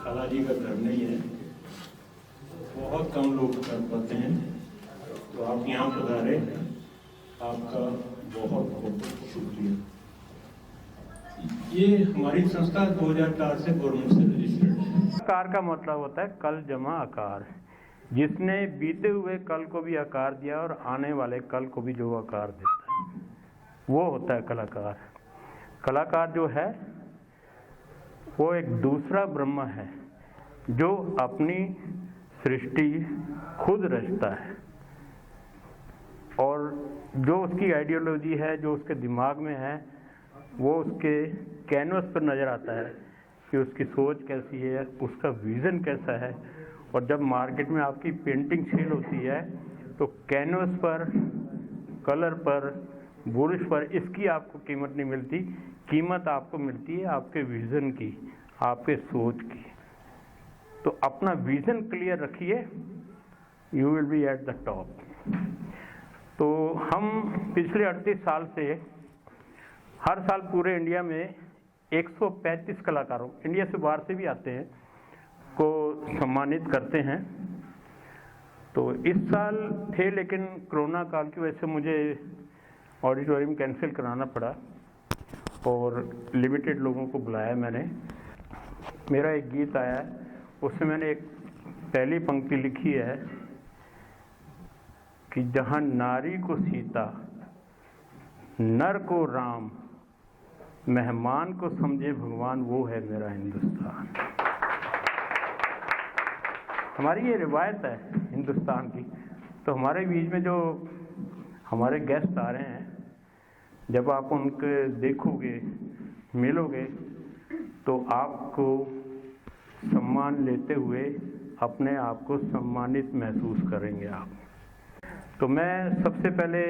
खालाजी का घर नहीं है, बहुत कम लोग कर पाते हैं, तो आप यहाँ पधारे, आपका बहुत बहुत शुक्रिया। ये हमारी संस्था 2004 से गवर्नमेंट से रजिस्टर्ड है। आकार का मतलब होता है कल जमा आकार, जिसने बीते हुए कल को भी आकार दिया और आने वाले कल को भी जो आकार देता है वो होता है कलाकार। कलाकार जो है वो एक दूसरा ब्रह्म है जो अपनी सृष्टि खुद रचता है, और जो उसकी आइडियोलॉजी है, जो उसके दिमाग में है, वो उसके कैनवस पर नज़र आता है कि उसकी सोच कैसी है, उसका विज़न कैसा है। और जब मार्केट में आपकी पेंटिंग सेल होती है तो कैनवस पर, कलर पर, ब्रश पर इसकी आपको कीमत नहीं मिलती, कीमत आपको मिलती है आपके विज़न की, आपके सोच की। तो अपना विज़न क्लियर रखिए, you will be at the top. तो हम पिछले 38 साल से हर साल पूरे इंडिया में 135 कलाकारों, इंडिया से बाहर से भी आते हैं, को सम्मानित करते हैं। तो इस साल थे, लेकिन कोरोना काल की वजह से मुझे ऑडिटोरियम कैंसिल कराना पड़ा और लिमिटेड लोगों को बुलाया मैंने। मेरा एक गीत आया है, उसमें मैंने एक पहली पंक्ति लिखी है कि जहाँ नारी को सीता, नर को राम, मेहमान को समझे भगवान, वो है मेरा हिंदुस्तान। हमारी ये रिवायत है हिंदुस्तान की। तो हमारे बीच में जो हमारे गेस्ट आ रहे हैं, जब आप उनके देखोगे, मिलोगे, तो आपको सम्मान लेते हुए अपने आप को सम्मानित महसूस करेंगे आप। तो मैं सबसे पहले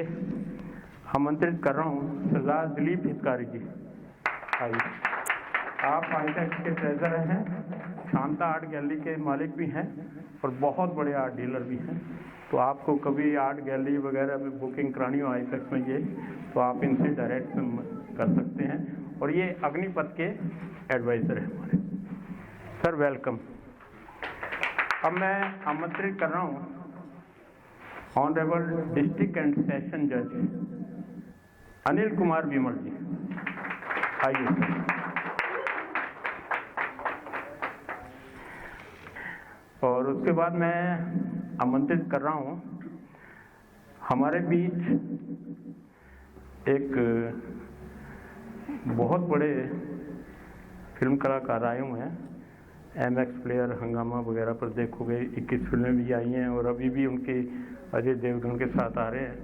आमंत्रित कर रहा हूँ सरदार दिलीप हितकारी जी। आइए, आप आईटेक्स के ट्रेजर हैं, शांता आर्ट गैलरी के मालिक भी हैं और बहुत बड़े आर्ट डीलर भी हैं। तो आपको कभी आर्ट गैलरी वगैरह में बुकिंग करानी हो आईटेक्स में, ये तो आप इनसे डायरेक्ट कर सकते हैं। और ये अग्निपथ के एडवाइज़र हैं हमारे। Sir welcome. अब मैं आमंत्रित कर रहा हूँ ऑनरेबल डिस्ट्रिक्ट एंड सेशन जज अनिल कुमार विमल जी। आइए सर। और उसके बाद मैं आमंत्रित कर रहा हूँ हमारे बीच एक बहुत बड़े फिल्म कलाकार आए हुए हैं। MX प्लेयर, हंगामा वगैरह पर देखोगे 21 फिल्में भी आई हैं और अभी भी उनके अजय देवगन के साथ आ रहे हैं।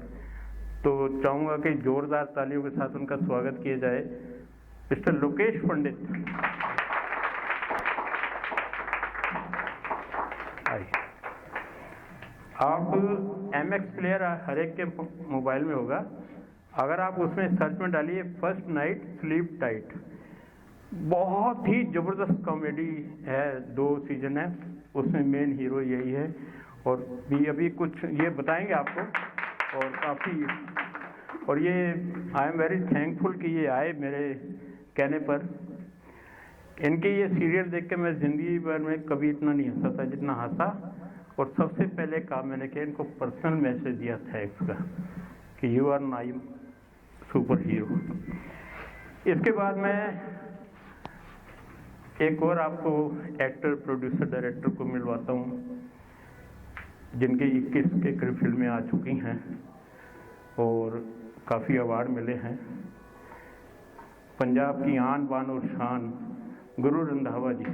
तो चाहूँगा कि जोरदार तालियों के साथ उनका स्वागत किया जाए। मिस्टर लोकेश पंडित, आइए। आप MX प्लेयर हर एक के मोबाइल में होगा, अगर आप उसमें सर्च में डालिए फर्स्ट नाइट स्लीप टाइट, बहुत ही ज़बरदस्त कॉमेडी है, 2 सीजन है, उसमें मेन हीरो यही है। और भी अभी कुछ ये बताएंगे आपको, और काफ़ी, और ये आई एम वेरी थैंकफुल कि ये आए मेरे कहने पर। इनके ये सीरियल देख के मैं ज़िंदगी भर में कभी इतना नहीं हंसा था जितना हंसा। और सबसे पहले काम मैंने किया, इनको पर्सनल मैसेज दिया थैंक्स का कि you are my superhero. इसके बाद मैं एक और आपको एक्टर, प्रोड्यूसर, डायरेक्टर को मिलवाता हूँ जिनकी 21 के करीब फिल्में आ चुकी हैं और काफ़ी अवार्ड मिले हैं। पंजाब की आन बान और शान गुरु रंधावा जी।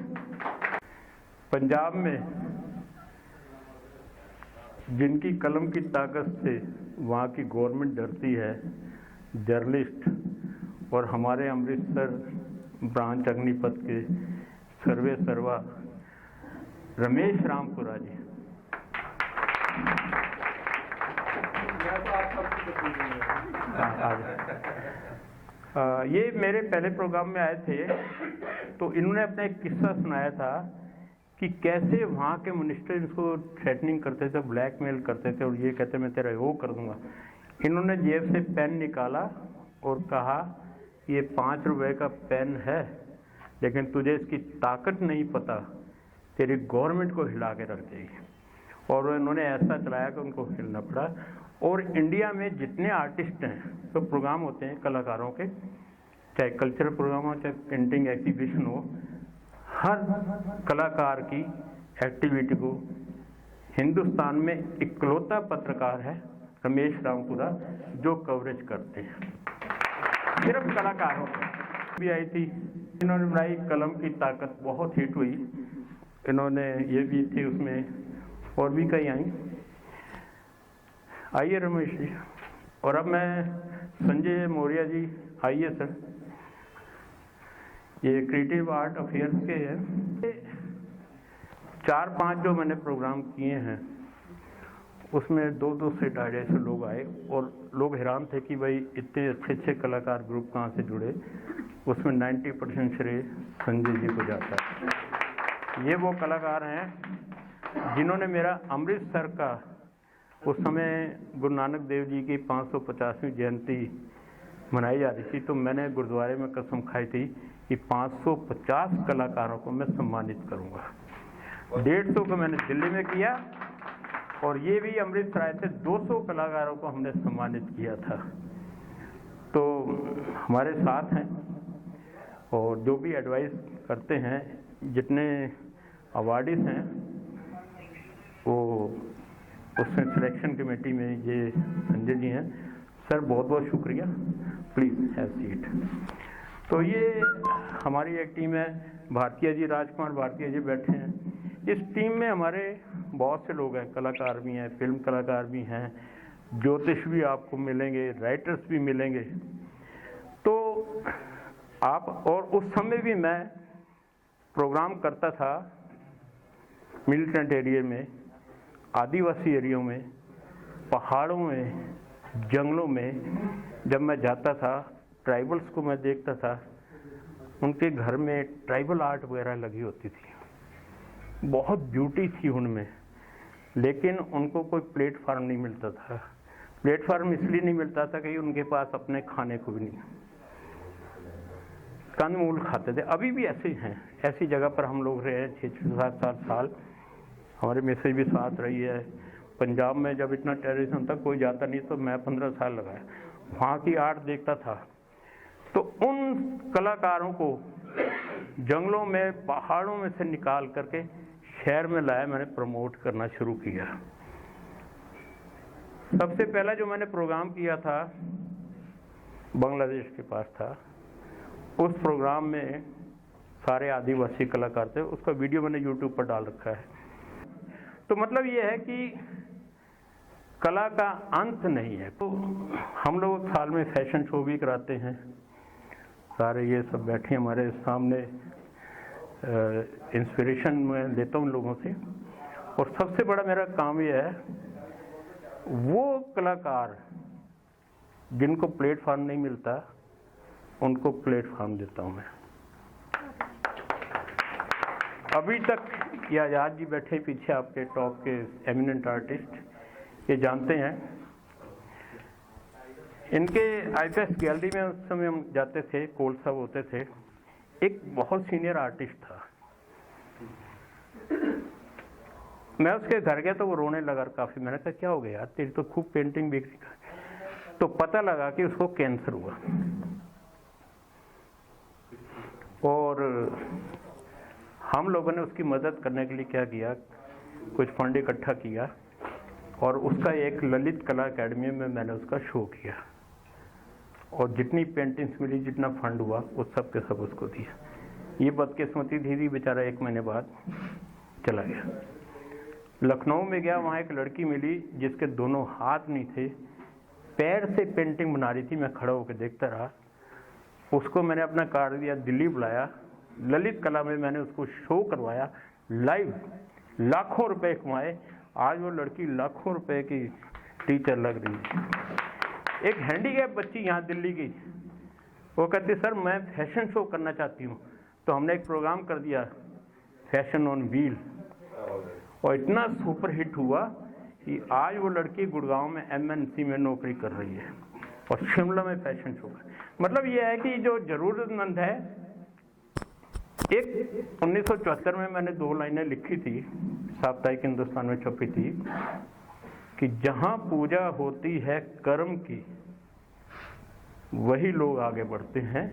पंजाब में जिनकी कलम की ताकत से वहाँ की गवर्नमेंट डरती है, जर्नलिस्ट और हमारे अमृतसर ब्रांच अग्निपथ के सर्वे सर्वा रमेश रामपुरा जी। ये मेरे पहले प्रोग्राम में आए थे, तो इन्होंने अपना एक किस्सा सुनाया था कि कैसे वहाँ के मिनिस्टर इनको थ्रेटनिंग करते थे, ब्लैकमेल करते थे और ये कहते मैं तेरा वो कर दूंगा। इन्होंने जेब से पेन निकाला और कहा ये 5 रुपए का पेन है, लेकिन तुझे इसकी ताकत नहीं पता, तेरी गवर्नमेंट को हिला के रख देगी। और इन्होंने ऐसा चलाया कि उनको हिलना पड़ा। और इंडिया में जितने आर्टिस्ट हैं, तो प्रोग्राम होते हैं कलाकारों के, चाहे कल्चरल प्रोग्राम हो, चाहे पेंटिंग एग्जीबिशन हो, हर कलाकार की एक्टिविटी को हिंदुस्तान में इकलौता पत्रकार है रमेश रामपुरा जो कवरेज करते हैं, सिर्फ कलाकारों भी आई थी। इन्होंने बनाई कलम की ताकत, बहुत हिट हुई। इन्होंने ये भी थी उसमें, और भी कई आई। आइए रमेश जी। और अब मैं संजय मौर्य जी, आइए सर। ये क्रिएटिव आर्ट अफेयर्स के हैं। 4-5 जो मैंने प्रोग्राम किए हैं उसमें 200 से 250 लोग आए और लोग हैरान थे कि भाई इतने अच्छे अच्छे कलाकार ग्रुप कहाँ से जुड़े। उसमें 90% श्रेय संजय जी को जाता है। ये वो कलाकार हैं जिन्होंने मेरा अमृतसर का, उस समय गुरु नानक देव जी की 550वीं जयंती मनाई जा रही थी, तो मैंने गुरुद्वारे में कसम खाई थी कि 550 कलाकारों को मैं सम्मानित करूंगा। 150 को मैंने दिल्ली में किया और ये भी अमृतसर आए थे, 200 कलाकारों को हमने सम्मानित किया था। तो हमारे साथ हैं और जो भी एडवाइस करते हैं, जितने अवार्डीज हैं वो उसमें सिलेक्शन कमेटी में ये संजय जी हैं। सर बहुत बहुत शुक्रिया, प्लीज़ हैव सीट। तो ये हमारी एक टीम है, भारतीय जी, राजकुमार भारतीय जी बैठे हैं। इस टीम में हमारे बहुत से लोग हैं, कलाकार भी हैं, फिल्म कलाकार भी हैं, ज्योतिष भी आपको मिलेंगे, राइटर्स भी मिलेंगे। तो आप, और उस समय भी मैं प्रोग्राम करता था मिलिटेंट एरिया में, आदिवासी एरिया में, पहाड़ों में, जंगलों में। जब मैं जाता था ट्राइबल्स को मैं देखता था, उनके घर में ट्राइबल आर्ट वगैरह लगी होती थी, बहुत ब्यूटी थी उनमें, लेकिन उनको कोई प्लेटफार्म नहीं मिलता था। प्लेटफार्म इसलिए नहीं मिलता था कि उनके पास अपने खाने को भी नहीं, कंदमूल खाते थे। अभी भी ऐसे हैं, ऐसी जगह पर हम लोग रहे हैं 6-7 साल। हमारे मैसेज भी साथ रही है। पंजाब में जब इतना टेररिज्म था कोई जाता नहीं, तो मैं 15 साल लगाया, वहाँ की आर्ट देखता था। तो उन कलाकारों को जंगलों में, पहाड़ों में से निकाल करके शहर में लाया, मैंने प्रमोट करना शुरू किया। सबसे पहला जो मैंने प्रोग्राम किया था बांग्लादेश के पास था। उस प्रोग्राम में सारे आदिवासी कलाकार थे, उसका वीडियो मैंने यूट्यूब पर डाल रखा है। तो मतलब ये है कि कला का अंत नहीं है। तो हम लोग साल में फैशन शो भी कराते हैं, सारे ये सब बैठे हमारे सामने। इंस्पिरेशन मैं लेता हूँ लोगों से। और सबसे बड़ा मेरा काम ये है, वो कलाकार जिनको प्लेटफॉर्म नहीं मिलता उनको प्लेटफॉर्म देता हूँ मैं। अभी तक ये आजाद जी बैठे पीछे आपके टॉप के एमिनेंट आर्टिस्ट, ये जानते हैं। इनके आईपीएस गैलरी में उस समय हम जाते थे, कोल साहब होते थे, एक बहुत सीनियर आर्टिस्ट था। मैं उसके घर गया तो वो रोने लगा काफी। मैंने कहा क्या हो गया यार, तेरी तो खूब पेंटिंग बिक रही। तो पता लगा कि उसको कैंसर हुआ और हम लोगों ने उसकी मदद करने के लिए क्या किया, कुछ फंड इकट्ठा किया और उसका एक ललित कला अकेडमी में मैंने उसका शो किया और जितनी पेंटिंग्स मिली, जितना फंड हुआ, वो सब के सब उसको दिया। ये बदकिस्मती थी, बेचारा 1 महीने बाद चला गया। लखनऊ में गया, वहाँ एक लड़की मिली जिसके दोनों हाथ नहीं थे, पैर से पेंटिंग बना रही थी, मैं खड़ा होकर देखता रहा। उसको मैंने अपना कार्ड दिया, दिल्ली बुलाया, ललित कला में मैंने उसको शो करवाया लाइव, लाखों रुपए कमाए। आज वो लड़की लाखों रुपए की टीचर लग रही है। एक हैंडीकैप बच्ची यहाँ दिल्ली की, वो कहती सर मैं फैशन शो करना चाहती हूँ। तो हमने एक प्रोग्राम कर दिया फैशन ऑन व्हील, और इतना सुपर हिट हुआ कि आज वो लड़की गुड़गांव में MNC में नौकरी कर रही है और शिमला में फैशन शो कर। मतलब ये है कि जो ज़रूरतमंद है, एक 1974 में मैंने 2 लाइनें लिखी थी, साप्ताहिक हिंदुस्तान में छपी थी कि जहाँ पूजा होती है कर्म की, वही लोग आगे बढ़ते हैं।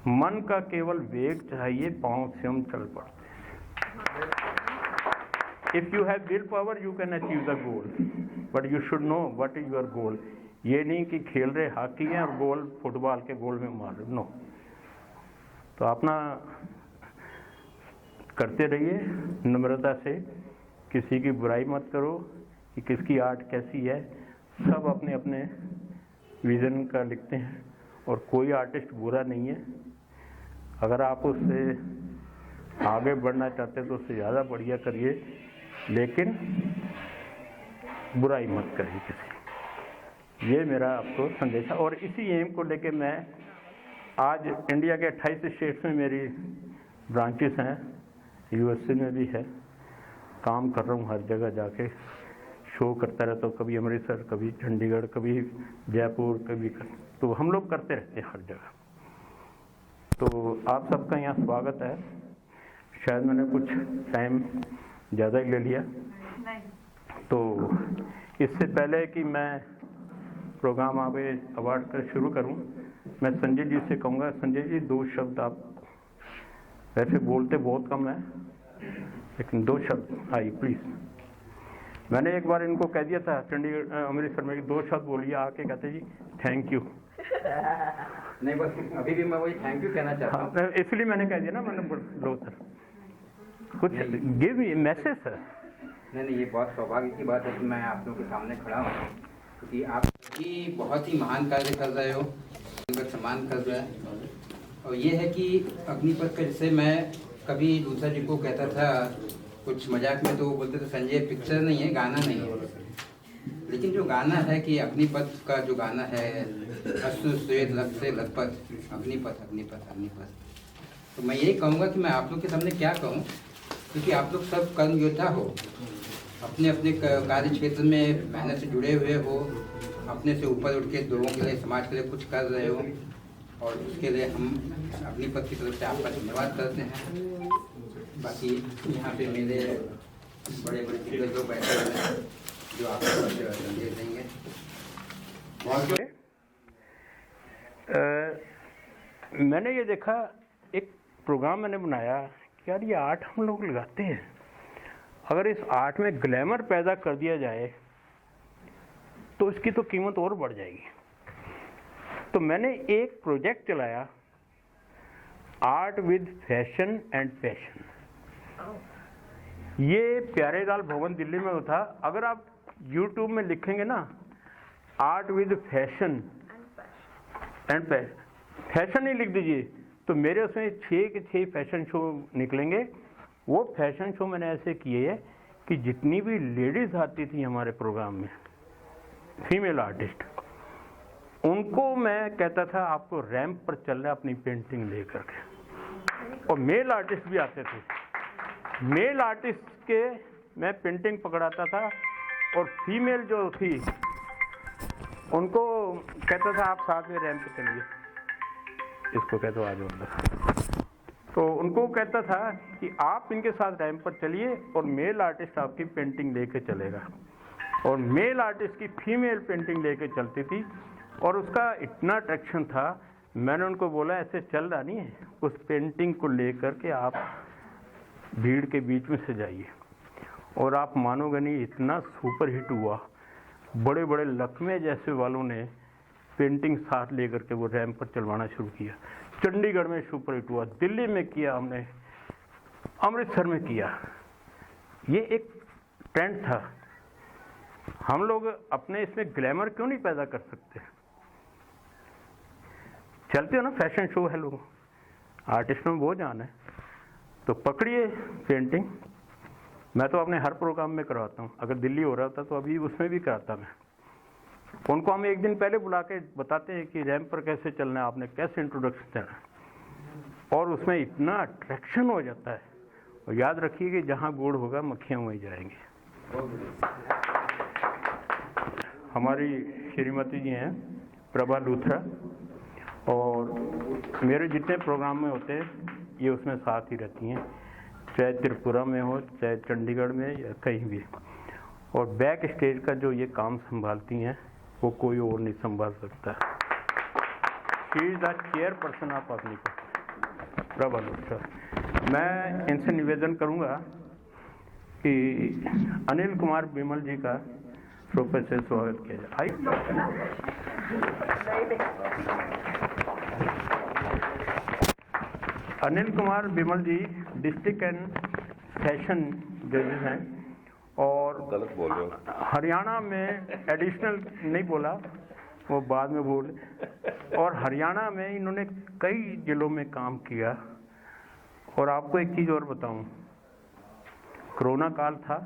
मन का केवल वेग चाहिए, पांव से हम चल पड़ते हैं। If you have will power you can achieve the goal, but you should know what is your goal. ये नहीं कि खेल रहे हॉकी हैं और गोल फुटबॉल के गोल में मार रहे, नो। तो अपना करते रहिए नम्रता से, किसी की बुराई मत करो कि किसकी आर्ट कैसी है। सब अपने अपने विज़न का लिखते हैं और कोई आर्टिस्ट बुरा नहीं है। अगर आप उससे आगे बढ़ना चाहते हैं तो उससे ज़्यादा बढ़िया करिए, लेकिन बुराई मत करिए किसी। ये मेरा आपको संदेश है। और इसी एम को लेके मैं आज इंडिया के 28 स्टेट्स में मेरी ब्रांचेस हैं, USA में भी है, काम कर रहा हूँ, हर जगह जाके शो करता रहता हूँ, कभी अमृतसर, कभी चंडीगढ़, कभी जयपुर, कभी तो हम लोग करते रहते हैं हर जगह। तो आप सबका यहाँ स्वागत है। शायद मैंने कुछ टाइम ज़्यादा ही ले लिया, तो इससे पहले कि मैं प्रोग्राम आगे अवार्ड कर शुरू करूं, मैं संजय जी से कहूँगा, संजय जी 2 शब्द आप, वैसे बोलते बहुत कम है लेकिन 2 शब्द आई प्लीज़। मैंने एक बार इनको कह दिया था चंडीगढ़ अमृतसर में कि 2 शब्द बोलिए, आके कहते जी थैंक यू। नहीं बस अभी भी मैं वही थैंक यू कहना चाहता हूँ। इसलिए मैंने कह दिया ना, मैंने लो सर कुछ गिव मी मैसेज सर। नहीं, ये बहुत सौभाग्य की बात है कि मैं आप लोगों के सामने खड़ा हूँ, क्योंकि आप ही बहुत ही महान कार्य कर रहे हो, उनका सम्मान कर रहे हैं। और ये है कि अग्निपथ का, जैसे मैं कभी दूसरा जी को कहता था कुछ मजाक में, तो वो बोलते थे संजय पिक्चर नहीं है, गाना नहीं है। लेकिन जो गाना है कि अग्निपथ का जो गाना है, अश्रु श्वेत लग से लखपथ, अग्निपथ अग्निपथ अग्निपथ, तो मैं यही कहूँगा कि मैं आप लोग के सामने क्या कहूँ, क्योंकि आप लोग सब कर्म योद्धा हो, अपने अपने कार्य क्षेत्र में मेहनत से जुड़े हुए हो, अपने से ऊपर उठ के लोगों के लिए, समाज के लिए कुछ कर रहे हो, और उसके लिए हम अग्निपथ की तरफ से आपका धन्यवाद करते हैं। बाकी यहाँ पे मेरे बड़े बड़े दिग्गज लोग बैठे हुए हैं जो आपको संदेश देंगे। मैंने ये देखा, एक प्रोग्राम मैंने बनाया कि यार ये आर्ट हम लोग लगाते हैं, अगर इस आर्ट में ग्लैमर पैदा कर दिया जाए तो इसकी तो कीमत और बढ़ जाएगी। तो मैंने एक प्रोजेक्ट चलाया, art with fashion and passion. ये प्यारेलाल भवन दिल्ली में था। अगर आप YouTube में लिखेंगे ना art with fashion and passion, fashion ही लिख दीजिए, तो मेरे उसमें 6 के 6 फैशन शो निकलेंगे। वो फैशन शो मैंने ऐसे किए हैं कि जितनी भी लेडीज आती थी हमारे प्रोग्राम में, फीमेल आर्टिस्ट, उनको मैं कहता था आपको रैंप पर चलना है अपनी पेंटिंग लेकर के। और मेल आर्टिस्ट भी आते थे, मेल आर्टिस्ट के मैं पेंटिंग पकड़ाता था, और फीमेल जो थी उनको कहता था आप साथ में रैंप पे चलिए, इसको कहते हो आज अंदर। तो उनको कहता था कि आप इनके साथ रैंप पर चलिए और मेल आर्टिस्ट आपकी पेंटिंग लेके चलेगा। और मेल आर्टिस्ट की फीमेल पेंटिंग लेके चलती थी, और उसका इतना अट्रैक्शन था, मैंने उनको बोला ऐसे चल रहा नहीं है, उस पेंटिंग को लेकर के आप भीड़ के बीच में से जाइए। और आप मानोगे नहीं, इतना सुपर हिट हुआ, बड़े बड़े लखमे जैसे वालों ने पेंटिंग साथ लेकर के वो रैंप पर चलवाना शुरू किया। चंडीगढ़ में सुपर हिट हुआ, दिल्ली में किया हमने, अमृतसर में किया। ये एक ट्रेंड था। हम लोग अपने इसमें ग्लैमर क्यों नहीं पैदा कर सकते? चलते हो ना, फैशन शो है, लोग आर्टिस्टों में वो जान है, तो पकड़िए पेंटिंग। मैं तो अपने हर प्रोग्राम में करवाता हूँ, अगर दिल्ली हो रहा था तो अभी उसमें भी कराता मैं। उनको हम एक दिन पहले बुला के बताते हैं कि रैंप पर कैसे चलना है, आपने कैसे इंट्रोडक्शन देना है, और उसमें इतना अट्रैक्शन हो जाता है। और याद रखिए कि जहाँ गुड़ होगा मक्खियाँ वहीं जाएंगी। हमारी श्रीमती जी हैं प्रभा लूथरा, और मेरे जितने प्रोग्राम में होते हैं ये उसमें साथ ही रहती हैं, चाहे त्रिपुरा में हो, चाहे चंडीगढ़ में, या कहीं भी। और बैक स्टेज का जो ये काम संभालती हैं वो कोई और नहीं संभाल सकता। She is the chairperson of Agnipath, Prabha Luthra. मैं इनसे निवेदन करूंगा कि अनिल कुमार बिमल जी का श्रोपे से स्वागत किया जाए। अनिल कुमार बिमल जी डिस्ट्रिक्ट एंड सेशन जजेस हैं, और गलत बोल रहे हो। हरियाणा में एडिशनल नहीं बोला, वो बाद में बोले। और हरियाणा में इन्होंने कई जिलों में काम किया। और आपको एक चीज़ और बताऊं, कोरोना काल था,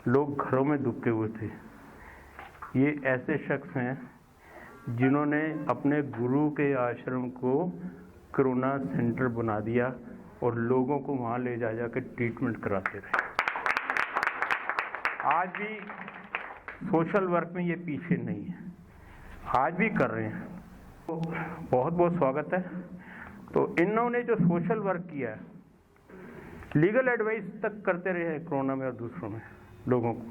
लोग घरों में दुबके हुए थे। ये ऐसे शख्स हैं जिन्होंने अपने गुरु के आश्रम को कोरोना सेंटर बना दिया और लोगों को वहाँ ले जा जाकर ट्रीटमेंट कराते रहे। आज भी सोशल वर्क में ये पीछे नहीं है, आज भी कर रहे हैं, तो बहुत बहुत स्वागत है। तो इन्होंने जो सोशल वर्क किया है, लीगल एडवाइस तक करते रहे हैं कोरोना में और दूसरों में लोगों को।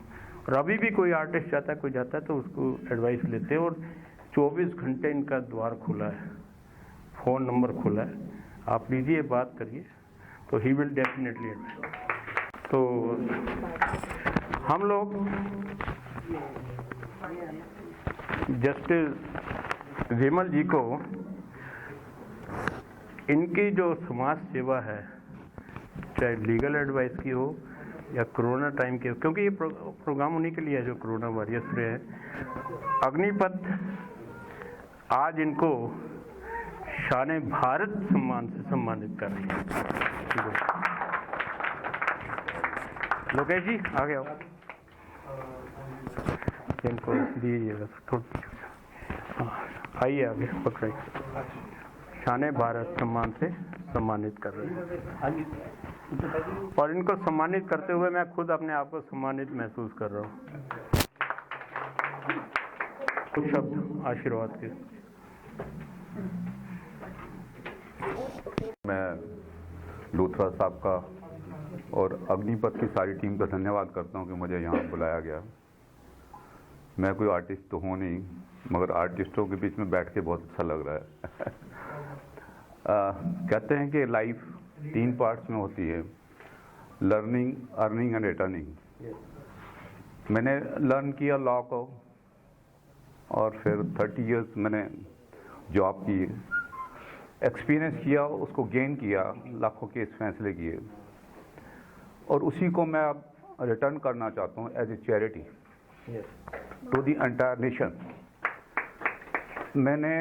और अभी भी कोई आर्टिस्ट जाता है, कोई जाता है तो उसको एडवाइस लेते हैं। और 24 घंटे इनका द्वार खुला है, फ़ोन नंबर खुला है, आप लीजिए, बात करिए, तो ही विल डेफिनेटली एडवाइस। तो हम लोग जस्टिस विमल जी को इनकी जो समाज सेवा है, चाहे लीगल एडवाइस की हो या कोरोना टाइम की हो, क्योंकि ये प्रोग्राम उन्हीं के लिए है जो कोरोना वॉरियर्स रहे हैं। अग्निपथ आज इनको शान भारत सम्मान से सम्मानित कर रही है। लोकेश जी आगे आओ, इनको दीजिएगा थोड़ी। हाँ आइए आगे, पकड़िए। शान भारत सम्मान से सम्मानित कर रहे हैं, और इनको सम्मानित करते हुए मैं खुद अपने आप को सम्मानित महसूस कर रहा हूँ। कुछ शब्द आशीर्वाद के। मैं लूथरा साहब का और अग्निपथ की सारी टीम का धन्यवाद करता हूं कि मुझे यहाँ बुलाया गया। मैं कोई आर्टिस्ट तो हूँ नहीं, मगर आर्टिस्टों के बीच में बैठ के बहुत अच्छा लग रहा है। कहते हैं कि लाइफ 3 पार्ट्स में होती है, लर्निंग, अर्निंग एंड रिटर्निंग। मैंने लर्न किया लॉ को, और फिर 30 इयर्स मैंने जॉब की, एक्सपीरियंस किया, उसको गेन किया, लाखों केस फैसले किए, और उसी को मैं अब रिटर्न करना चाहता हूँ as a charity to the entire nation. मैंने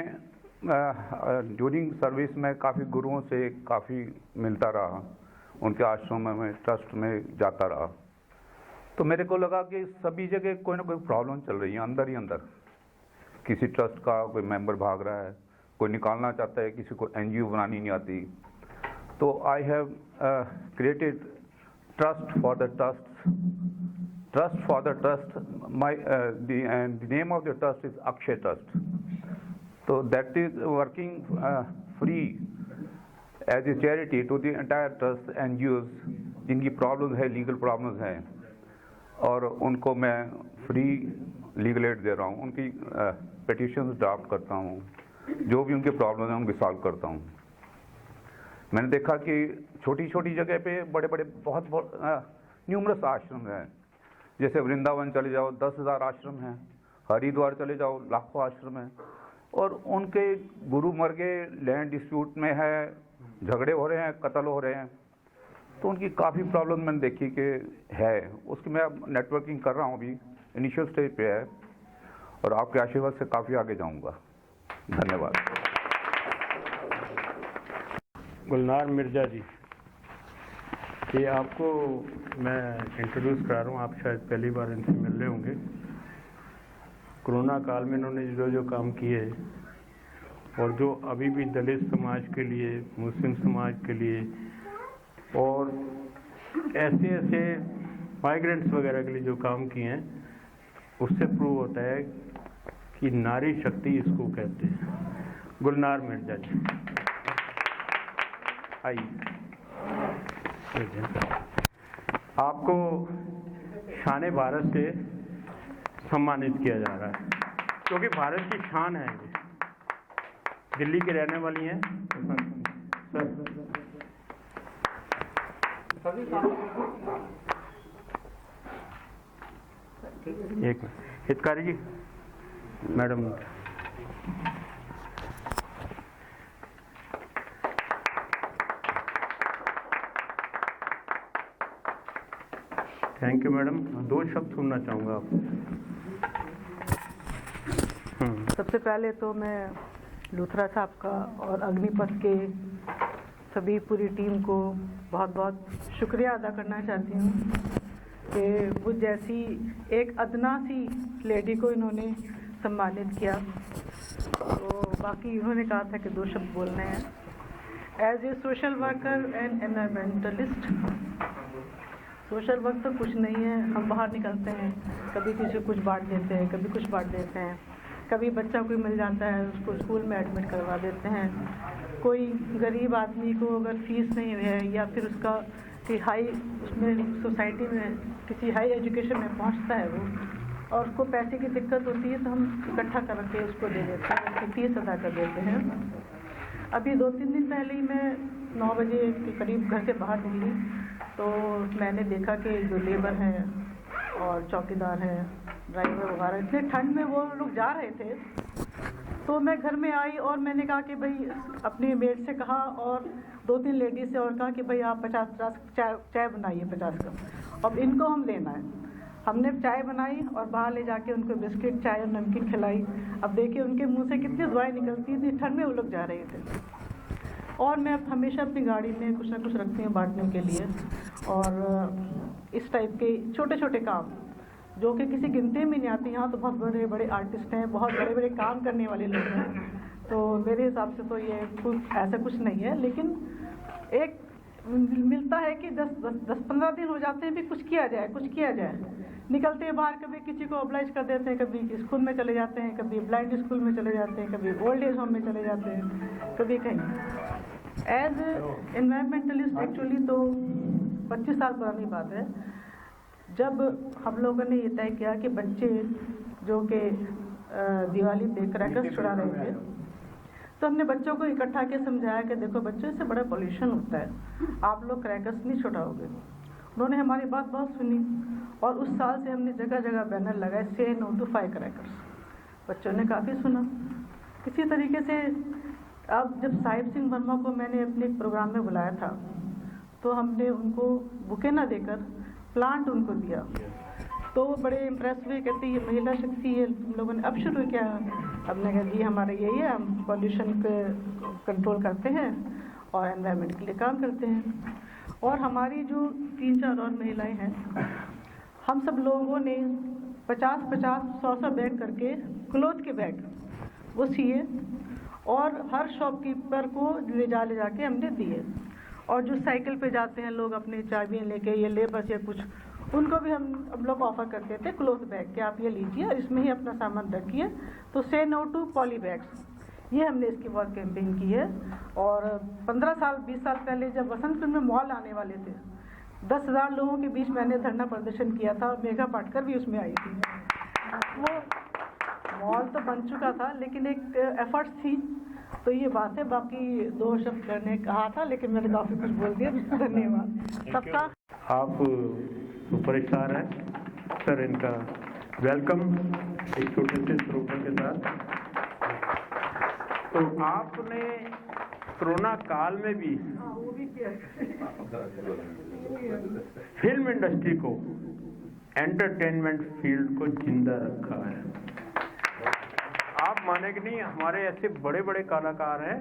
ड्यूरिंग सर्विस में काफ़ी गुरुओं से काफ़ी मिलता रहा, उनके आश्रम में, ट्रस्ट में जाता रहा, तो मेरे को लगा कि सभी जगह कोई ना कोई प्रॉब्लम चल रही है अंदर ही अंदर। किसी ट्रस्ट का कोई मेंबर भाग रहा है, कोई निकालना चाहता है, किसी को एनजीओ बनानी नहीं आती। तो I have created trust for the trust, trust for the trust. My the name of the trust is Akshay trust. तो that is working free as a charity to the entire trust NGOs जिनकी problems है, legal problems हैं, और उनको मैं free legal aid दे रहा हूँ। उनकी पिटीशंस ड्राफ्ट करता हूँ, जो भी उनके प्रॉब्लम है उनको सॉल्व करता हूँ। मैंने देखा कि छोटी छोटी जगह पे बड़े बड़े बहुत न्यूमरस आश्रम हैं। जैसे वृंदावन चले जाओ 10,000 आश्रम हैं, हरिद्वार चले जाओ लाखों आश्रम हैं, और उनके गुरु मर गए, लैंड डिस्प्यूट में है, झगड़े हो रहे हैं, कत्ल हो रहे हैं। तो उनकी काफ़ी प्रॉब्लम मैंने देखी कि है, उसकी मैं नेटवर्किंग कर रहा हूँ, अभी इनिशियल स्टेज पे है और आपके आशीर्वाद से काफ़ी आगे जाऊँगा। धन्यवाद। गुलनार मिर्जा जी, ये आपको मैं इंट्रोड्यूस करा रहा हूँ, आप शायद पहली बार इनसे मिल रहे होंगे। कोरोना काल में इन्होंने जो जो काम किए और जो अभी भी दलित समाज के लिए, मुस्लिम समाज के लिए और ऐसे ऐसे माइग्रेंट्स वगैरह के लिए जो काम किए हैं, उससे प्रूव होता है कि नारी शक्ति इसको कहते हैं। गुलनार मिर्जा जी आइए। आपको शान भारत से सम्मानित किया जा रहा है, क्योंकि भारत की शान है। दिल्ली के रहने वाली हैं एक हितकारी जी, मैडम। Thank you madam. 2 शब्द सुनना चाहूँगा आप। सबसे पहले तो मैं लूथरा साहब का और अग्निपथ के सभी पूरी टीम को बहुत बहुत शुक्रिया अदा करना चाहती हूँ कि वो जैसी एक अदना सी लेडी को इन्होंने सम्मानित किया। तो बाकी उन्होंने कहा था कि 2 शब्द बोलने हैं। As a social worker and environmentalist, social work तो कुछ नहीं है, हम बाहर निकलते हैं, कभी किसी को कुछ बांट देते हैं, कभी कुछ बांट देते हैं, कभी बच्चा कोई मिल जाता है उसको स्कूल में एडमिट करवा देते हैं, कोई गरीब आदमी को अगर फीस नहीं है या फिर उसका कि हाई उसमें सोसाइटी में किसी हाई एजुकेशन में पहुंचता है वो और उसको पैसे की दिक्कत होती है तो हम इकट्ठा करके उसको दे देते हैं, उसकी फीस अदा कर देते हैं। अभी 2-3 दिन पहले ही मैं 9 बजे के करीब घर से बाहर निकली तो मैंने देखा कि जो लेबर हैं और चौकीदार हैं, ड्राइवर वगैरह, इतने ठंड में वो लोग जा रहे थे। तो मैं घर में आई और मैंने कहा कि भाई अपनी मेड से कहा और 2-3 लेडीज से और कहा कि भाई आप 50 चाय बनाइए 50 कप, अब इनको हम लेना है। हमने चाय बनाई और बाहर ले जाके उनको बिस्किट, चाय और नमकीन खिलाई। अब देखिए उनके मुंह से कितनी दुआएं निकलती थी, ठंड में वो लोग जा रहे थे। और मैं अब हमेशा अपनी गाड़ी में कुछ ना कुछ रखती हूँ बांटने के लिए। और इस टाइप के छोटे छोटे काम जो कि किसी गिनती में नहीं आती, यहाँ तो बहुत बड़े बड़े आर्टिस्ट हैं, बहुत बड़े बड़े काम करने वाले लोग हैं, तो मेरे हिसाब से तो ये कुछ ऐसा कुछ नहीं है। लेकिन एक मिलता है कि 10-15 दिन हो जाते हैं भी कुछ किया जाए। निकलते हैं बाहर, कभी किसी को ऑब्लाइज कर देते हैं, कभी स्कूल में चले जाते हैं, कभी ब्लाइंड स्कूल में चले जाते हैं, कभी ओल्ड एज होम में चले जाते हैं, कभी कहीं। एज एनवायरमेंटलिस्ट एक्चुअली तो 25 साल पुरानी बात है, जब हम लोगों ने ये तय किया कि बच्चे जो कि दिवाली पे क्रैकर्स छुड़ा रहे थे, तो हमने बच्चों को इकट्ठा के समझाया कि देखो बच्चों, इससे बड़ा पॉल्यूशन होता है, आप लोग क्रैकर्स नहीं छुड़ाओगे। उन्होंने हमारी बात बहुत सुनी और उस साल से हमने जगह जगह बैनर लगाए, से नो टू फायर क्रैकर्स। बच्चों ने काफ़ी सुना। इसी तरीके से अब जब साहिब सिंह वर्मा को मैंने अपने प्रोग्राम में बुलाया था तो हमने उनको बुके ना देकर प्लांट उनको दिया, तो वो बड़े इम्प्रेस हुए, कहते ये महिला शक्ति है, तुम लोगों ने अब शुरू किया। हमने कहा जी हमारा यही है, हम पॉल्यूशन पे कंट्रोल करते हैं और एनवायरनमेंट के लिए काम करते हैं। और हमारी जो 3-4 और महिलाएं हैं, हम सब लोगों ने 50-50, 100-100 बैग करके क्लोथ के बैग वो सिए और हर शॉपकीपर को ले जाके हमने दिए। और जो साइकिल पे जाते हैं लोग अपनी चाबियाँ लेके, ये लेबर्स या कुछ, उनको भी हम लोग ऑफर करते थे क्लोथ बैग कि आप ये लीजिए और इसमें ही अपना सामान रखिए। तो से नो टू पॉली बैग्स, ये हमने इसकी बहुत कैंपेन की है। और 15 साल 20 साल पहले जब वसंतपुर में मॉल आने वाले थे, 10,000 लोगों के बीच मैंने धरना प्रदर्शन किया था और मेघा पाटकर भी उसमें आई थी। वो मॉल तो बन चुका था लेकिन एक एफर्ट्स थी, तो ये बात है। बाकी 2 शब्द मैंने कहा था लेकिन मैंने काफ़ी कुछ बोल दिया। धन्यवाद सबका। आप सुपरस्टार हैं सर, इनका वेलकम एक छोटे से श्लोकन के साथ। तो आपने कोरोना काल में भी फिल्म इंडस्ट्री को, एंटरटेनमेंट फील्ड को जिंदा रखा है। आप मानेंगे नहीं, हमारे ऐसे बड़े बड़े कलाकार हैं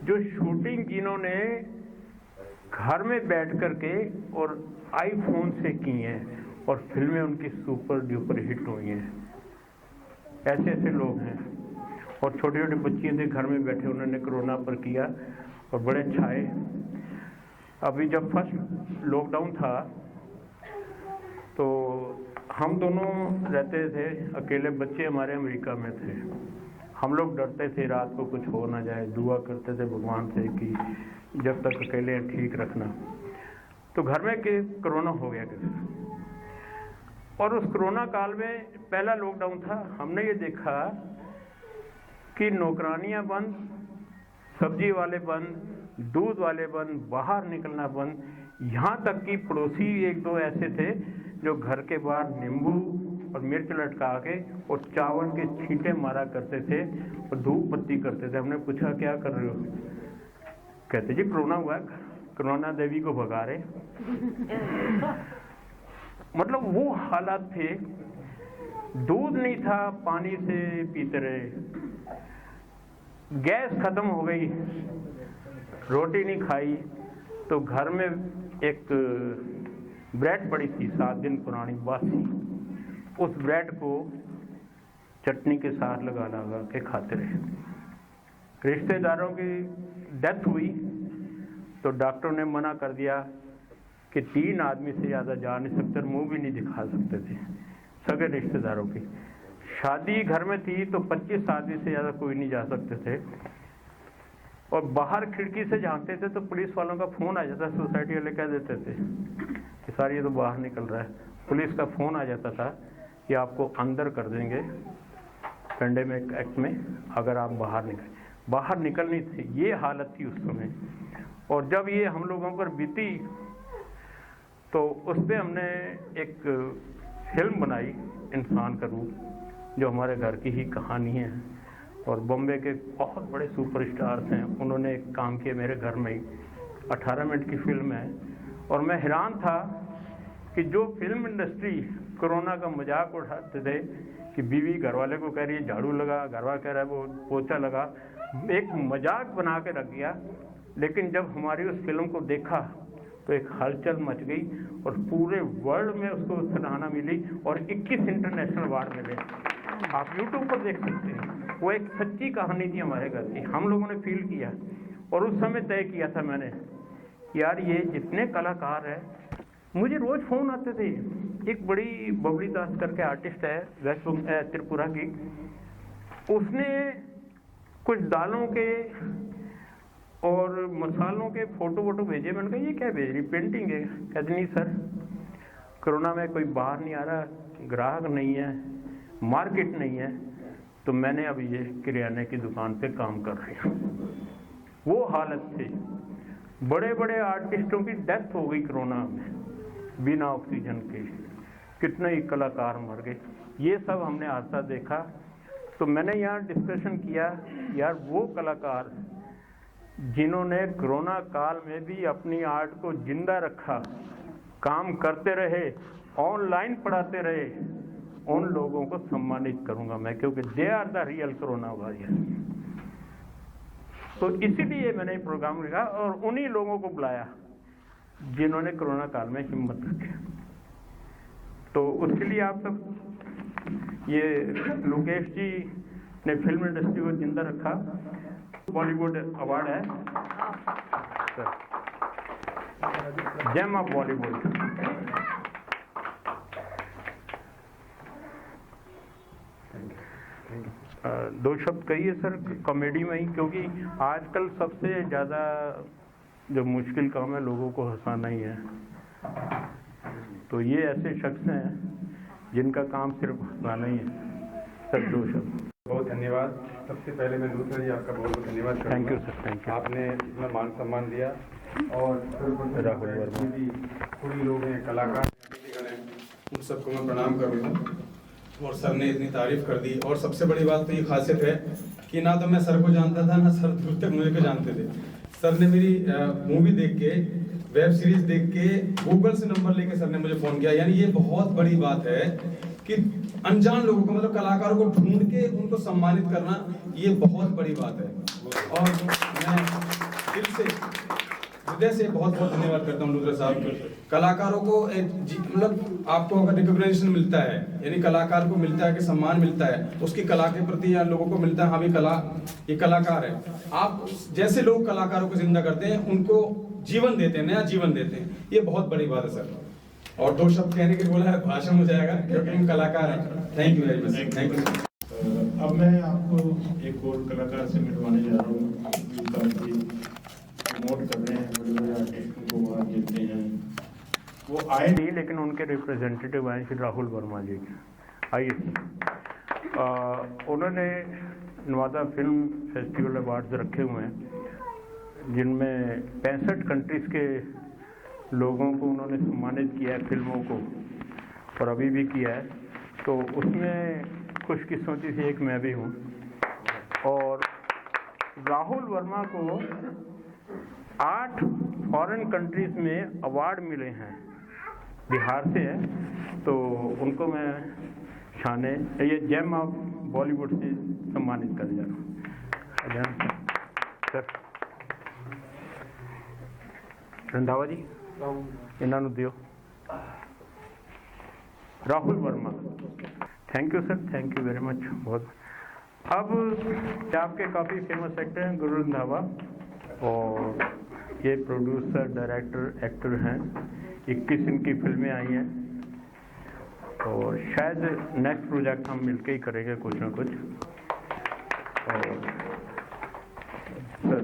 जो शूटिंग जिन्होंने घर में बैठ करके और आईफोन से की हैं और फिल्में उनकी सुपर डुपर हिट हुई हैं। ऐसे ऐसे लोग हैं। और छोटे छोटे बच्चे थे घर में बैठे, उन्होंने कोरोना पर किया और बड़े छाए। अभी जब फर्स्ट लॉकडाउन था तो हम दोनों रहते थे अकेले, बच्चे हमारे अमेरिका में थे। हम लोग डरते थे रात को कुछ हो ना जाए, दुआ करते थे भगवान से कि जब तक अकेले ठीक रखना। तो घर में के कोरोना हो गया किसी, और उस कोरोना काल में पहला लॉकडाउन था। हमने ये देखा कि नौकरानियां बंद, सब्जी वाले बंद, दूध वाले बंद, बाहर निकलना बंद। यहाँ तक कि पड़ोसी एक दो ऐसे थे जो घर के बाहर नींबू और मिर्च लटका के और चावल के छींटे मारा करते थे और धूप बत्ती करते थे। हमने पूछा क्या कर रहे हो? कहते जी कोरोना हुआ, कोरोना देवी को भगा रहे। मतलब वो हालात थे। दूध नहीं था, पानी से पीते रहे। गैस खत्म हो गई, रोटी नहीं खाई तो घर में एक ब्रेड पड़ी थी 7 दिन पुरानी बासी, उस ब्रेड को चटनी के साथ लगा लगा के खाते रहे। रिश्तेदारों की डेथ हुई तो डॉक्टरों ने मना कर दिया कि 3 आदमी से ज़्यादा जा नहीं सकते, मुंह भी नहीं दिखा सकते थे सगे रिश्तेदारों की। शादी घर में थी तो 25 आदमी से ज़्यादा कोई नहीं जा सकते थे। और बाहर खिड़की से झांकते थे तो पुलिस वालों का फ़ोन आ जाता, सोसाइटी वाले कह देते थे कि सर ये तो बाहर निकल रहा है। पुलिस का फ़ोन आ जाता था कि आपको अंदर कर देंगे पेंडेमिक एक्ट में अगर आप बाहर निकलनी थी। ये हालत थी उस समय। और जब ये हम लोगों पर बीती तो उस पर हमने एक फिल्म बनाई, इंसान का रूप, जो हमारे घर की ही कहानी है। और बॉम्बे के बहुत बड़े सुपरस्टार्स हैं, उन्होंने एक काम किया मेरे घर में ही। 18 मिनट की फिल्म है। और मैं हैरान था कि जो फिल्म इंडस्ट्री कोरोना का मजाक उठाते थे कि बीवी घर वाले को कह रही है झाड़ू लगा, घर वाला कह रहा है वो पोछा लगा, एक मजाक बना के रख गया। लेकिन जब हमारी उस फिल्म को देखा तो एक हलचल मच गई और पूरे वर्ल्ड में उसको सराहना मिली और 21 इंटरनेशनल अवार्ड मिले। आप यूट्यूब पर देख सकते हैं। वो एक सच्ची कहानी थी हमारे घर की, हम लोगों ने फील किया। और उस समय तय किया था मैंने, यार ये जितने कलाकार हैं, मुझे रोज फ़ोन आते थे। एक बड़ी बबली दास करके आर्टिस्ट है वेस्ट त्रिपुरा की, उसने कुछ दालों के और मसालों के फोटो वोटो भेजे। मैंने कहा ये क्या भेज रही, पेंटिंग है? कहते नहीं सर, कोरोना में कोई बाहर नहीं आ रहा, ग्राहक नहीं है, मार्केट नहीं है, तो मैंने अब ये किराने की दुकान पे काम कर रही हूँ। वो हालत थी। बड़े बड़े आर्टिस्टों की डेथ हो गई कोरोना में बिना ऑक्सीजन के, कितने ही कलाकार मर गए। ये सब हमने हादसा देखा। तो मैंने यहाँ डिस्कशन किया, यार वो कलाकार जिन्होंने कोरोना काल में भी अपनी आर्ट को जिंदा रखा, काम करते रहे, ऑनलाइन पढ़ाते रहे, उन लोगों को सम्मानित करूंगा मैं, क्योंकि they are the real corona warrior. तो इसीलिए मैंने प्रोग्राम लिखा और उन्हीं लोगों को बुलाया जिन्होंने कोरोना काल में हिम्मत रखी। तो उसके लिए आप सब, ये लोकेश जी ने फिल्म इंडस्ट्री को जिंदा रखा। बॉलीवुड अवार्ड है जेम ऑफ बॉलीवुड। दो शब्द कहिए सर कॉमेडी में ही, क्योंकि आजकल सबसे ज़्यादा जो मुश्किल काम है लोगों को हंसाना ही है। तो ये ऐसे शख्स हैं जिनका काम सिर्फ हंसाना ही है। सर दो शब्द। बहुत धन्यवाद। सबसे पहले मैं लूथरा जी आपका बहुत बहुत धन्यवाद करूंगा। Thank you sir, thank you. आपने इतना मान सम्मान दिया। और राहुल वर्मा भी पूरी लोग हैं, कलाकार हैं, उन सबको मैं प्रणाम करूंगा। और सर ने इतनी तारीफ कर दी। और सबसे बड़ी बात तो ये खासियत है कि ना तो मैं सर को जानता था, ना सर दूर तक मुझे को जानते थे। सर ने मेरी मूवी देख के, वेब सीरीज देख के, गूगल से नंबर लेके सर ने मुझे फोन किया। यानी ये बहुत बड़ी बात है कि अनजान लोगों को, मतलब कलाकारों को ढूंढ के उनको सम्मानित करना, ये बहुत बड़ी बात है। और मैं दिल से, हृदय से बहुत बहुत धन्यवाद करता हूँ लूथरा साहब। कलाकारों को मतलब आपको अगर रिकॉग्निशन मिलता है, यानी कलाकार को मिलता है कि सम्मान मिलता है, उसकी कला के प्रति या लोगों को मिलता है, हाँ भी कला, ये कलाकार है। आप जैसे लोग कलाकारों को जिंदा करते हैं, उनको जीवन देते हैं, नया जीवन देते हैं, ये बहुत बड़ी बात है सर। और 2 शब्द कहने के बोला है, भाषण हो जाएगा क्योंकि हम कलाकार हैं। Thank you very much. Thank you. अब मैं आपको एक और कलाकार से मिलवाने जा रहा हूँ, जो काफी प्रमोट कर रहे हैं, बड़े बड़े आर्टिस्टों को अवार्ड देते हैं। वो आए नहीं, लेकिन उनके रिप्रेजेंटेटिव आए श्री राहुल वर्मा जी। आइए। उन्होंने नवादा फिल्म फेस्टिवल अवार्ड्स रखे हुए हैं, जिनमें 65 कंट्रीज के लोगों को उन्होंने सम्मानित किया है, फिल्मों को, और अभी भी किया है। तो उसमें खुशकिस्मती से एक मैं भी हूँ। और राहुल वर्मा को 8 फॉरेन कंट्रीज में अवार्ड मिले हैं, बिहार से है, तो उनको मैं शाने ये जेम ऑफ बॉलीवुड से सम्मानित कर जा रहा हूँ। सर रंधावा जी, इन्हों दियो। Rahul Verma, thank you sir, thank you very much. बहुत। अब आपके काफ़ी फेमस एक्टर हैं गुरु रंधावा, और ये प्रोड्यूसर, डायरेक्टर, एक्टर हैं। 21 इनकी फिल्में आई हैं, और शायद नेक्स्ट प्रोजेक्ट हम मिलके ही करेंगे कुछ ना कुछ। और सर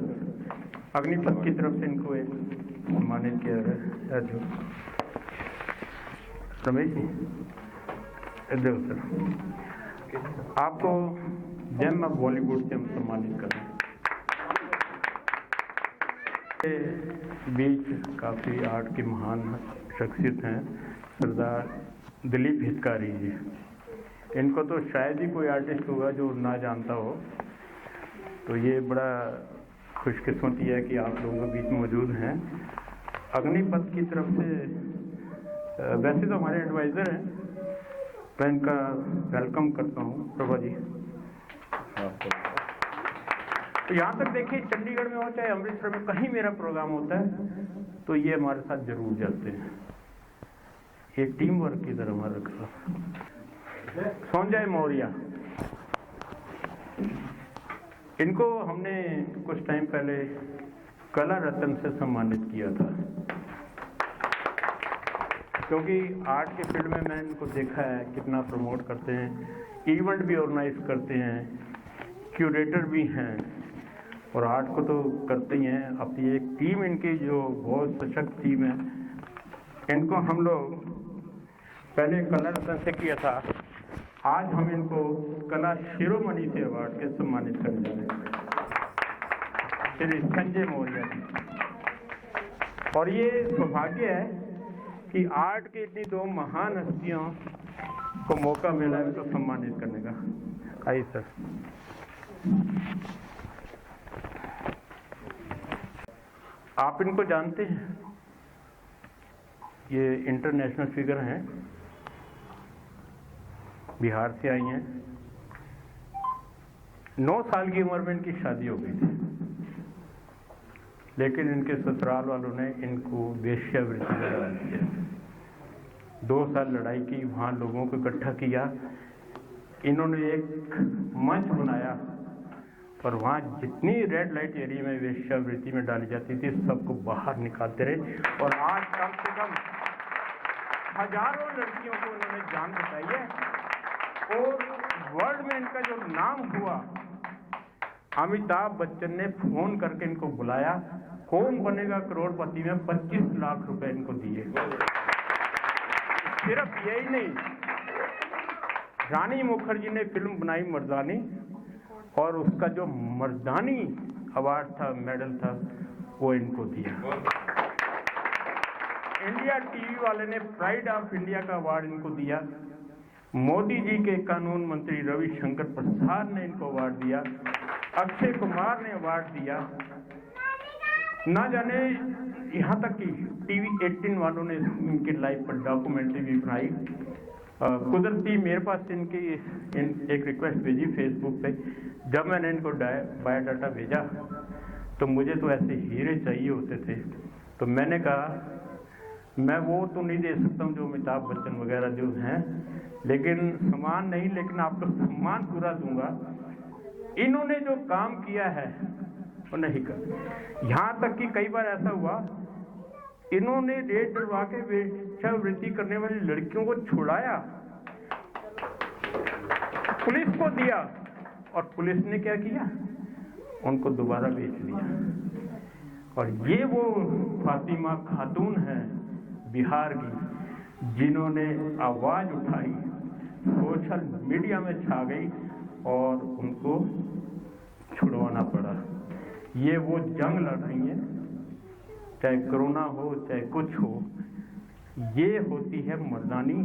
अग्निपथ की तरफ से इनको एक सम्मानित किया है। जो रमेश जी, इधर सर, आपको जेम ऑफ बॉलीवुड से हम सम्मानित कर रहे हैं। बीच काफ़ी आर्ट की महान शख्सियत हैं सरदार दिलीप हितकारी जी। इनको तो शायद ही कोई आर्टिस्ट होगा जो ना जानता हो, तो ये बड़ा खुशकिस्मती है कि आप लोगों के बीच मौजूद हैं। अग्निपथ की तरफ से वैसे तो हमारे एडवाइज़र हैं, मैं इनका वेलकम करता हूँ। प्रभा जी, तो यहाँ तक देखिए, चंडीगढ़ में हो चाहे अमृतसर में, कहीं मेरा प्रोग्राम होता है तो ये हमारे साथ जरूर जाते हैं। ये टीम वर्क की तरह हमारा रखा। संजय मौर्य, इनको हमने कुछ टाइम पहले कला रत्न से सम्मानित किया था, क्योंकि आर्ट के फील्ड में मैं इनको देखा है कितना प्रमोट करते हैं, इवेंट भी ऑर्गेनाइज करते हैं, क्यूरेटर भी हैं, और आर्ट को तो करते ही हैं। अपनी एक टीम इनकी जो बहुत सशक्त टीम है, इनको हम लोग पहले कला रत्न से किया था, आज हम इनको कला शिरोमणि से अवार्ड के सम्मानित करने जा रहे हैं, श्री संजय मौर्य। और ये सौभाग्य है कि आर्ट की इतनी 2 महान हस्तियों को मौका मिला है इनको सम्मानित करने का। आइए सर। आप इनको जानते हैं, ये इंटरनेशनल फिगर हैं, बिहार से आई हैं। 9 साल की उम्र में इनकी शादी हो गई थी, लेकिन इनके ससुराल वालों ने इनको वेश्यावृत्ति में डाल दिया। 2 साल लड़ाई की, वहाँ लोगों को इकट्ठा किया, इन्होंने एक मंच बनाया, और वहाँ जितनी रेड लाइट एरिया में वेश्यावृत्ति में डाली जाती थी, सबको बाहर निकालते रहे। और आज कम से कम हजारों लड़कियों को उन्होंने जान बचाई है, और वर्ल्ड में इनका जो नाम हुआ, अमिताभ बच्चन ने फोन करके इनको बुलाया, कौन बनेगा करोड़पति में 25 लाख रुपए इनको दिए। सिर्फ यही नहीं, रानी मुखर्जी ने फिल्म बनाई मर्दानी, और उसका जो मर्दानी अवार्ड था, मेडल था, वो इनको दिया। इंडिया टीवी वाले ने प्राइड ऑफ इंडिया का अवार्ड इनको दिया। मोदी जी के कानून मंत्री रविशंकर प्रसाद ने इनको अवार्ड दिया। अक्षय कुमार ने अवार्ड दिया। ना जाने यहाँ तक कि टीवी 18 वालों ने इनके लाइफ पर डॉक्यूमेंट्री भी बनाई। कुदरती मेरे पास इनकी एक रिक्वेस्ट भेजी फेसबुक पे। जब मैंने इनको बायोडाटा भेजा तो मुझे तो ऐसे हीरे चाहिए होते थे, तो मैंने कहा मैं वो तो नहीं दे सकता हूँ जो अमिताभ बच्चन वगैरह जो हैं, लेकिन सम्मान नहीं, लेकिन आपको सम्मान पूरा दूंगा। इन्होंने जो काम किया है वो नहीं कर। यहाँ तक कि कई बार ऐसा हुआ इन्होंने रेड डलवा के वेश्यावृत्ति करने वाली लड़कियों को छुड़ाया, पुलिस को दिया, और पुलिस ने क्या किया, उनको दोबारा बेच दिया। और ये वो फातिमा खातून है बिहार की जिन्होंने आवाज उठाई, सोशल मीडिया में छा गई और उनको छुड़वाना पड़ा। ये वो जंग लड़ रही है, चाहे कोरोना हो चाहे कुछ हो, ये होती है मर्दानी,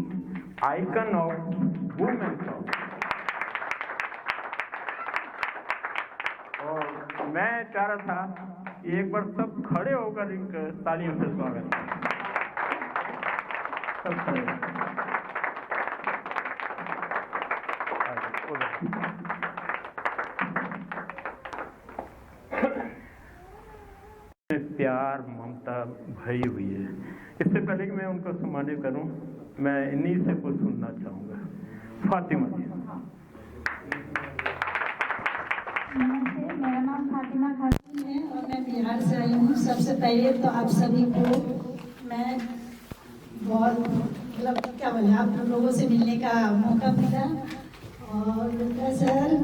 आइकन ऑफ वुमेन पावर। और मैं चाह रहा था एक बार सब खड़े होकर एक तालियों से स्वागत करें। सब खड़े प्यार ममता भरी हुई है। इससे पहले कि मैं उनको सम्मानित करूं, मैं इन्हीं से कुछ सुनना चाहूंगा। फातिमा जी। नमस्ते, मेरा नाम फातिमा खातून है और मैं बिहार से आई हूँ। सबसे पहले तो आप सभी को मैं बहुत मतलब क्या बोले, आप लोगों से मिलने का मौका मिला। और सर,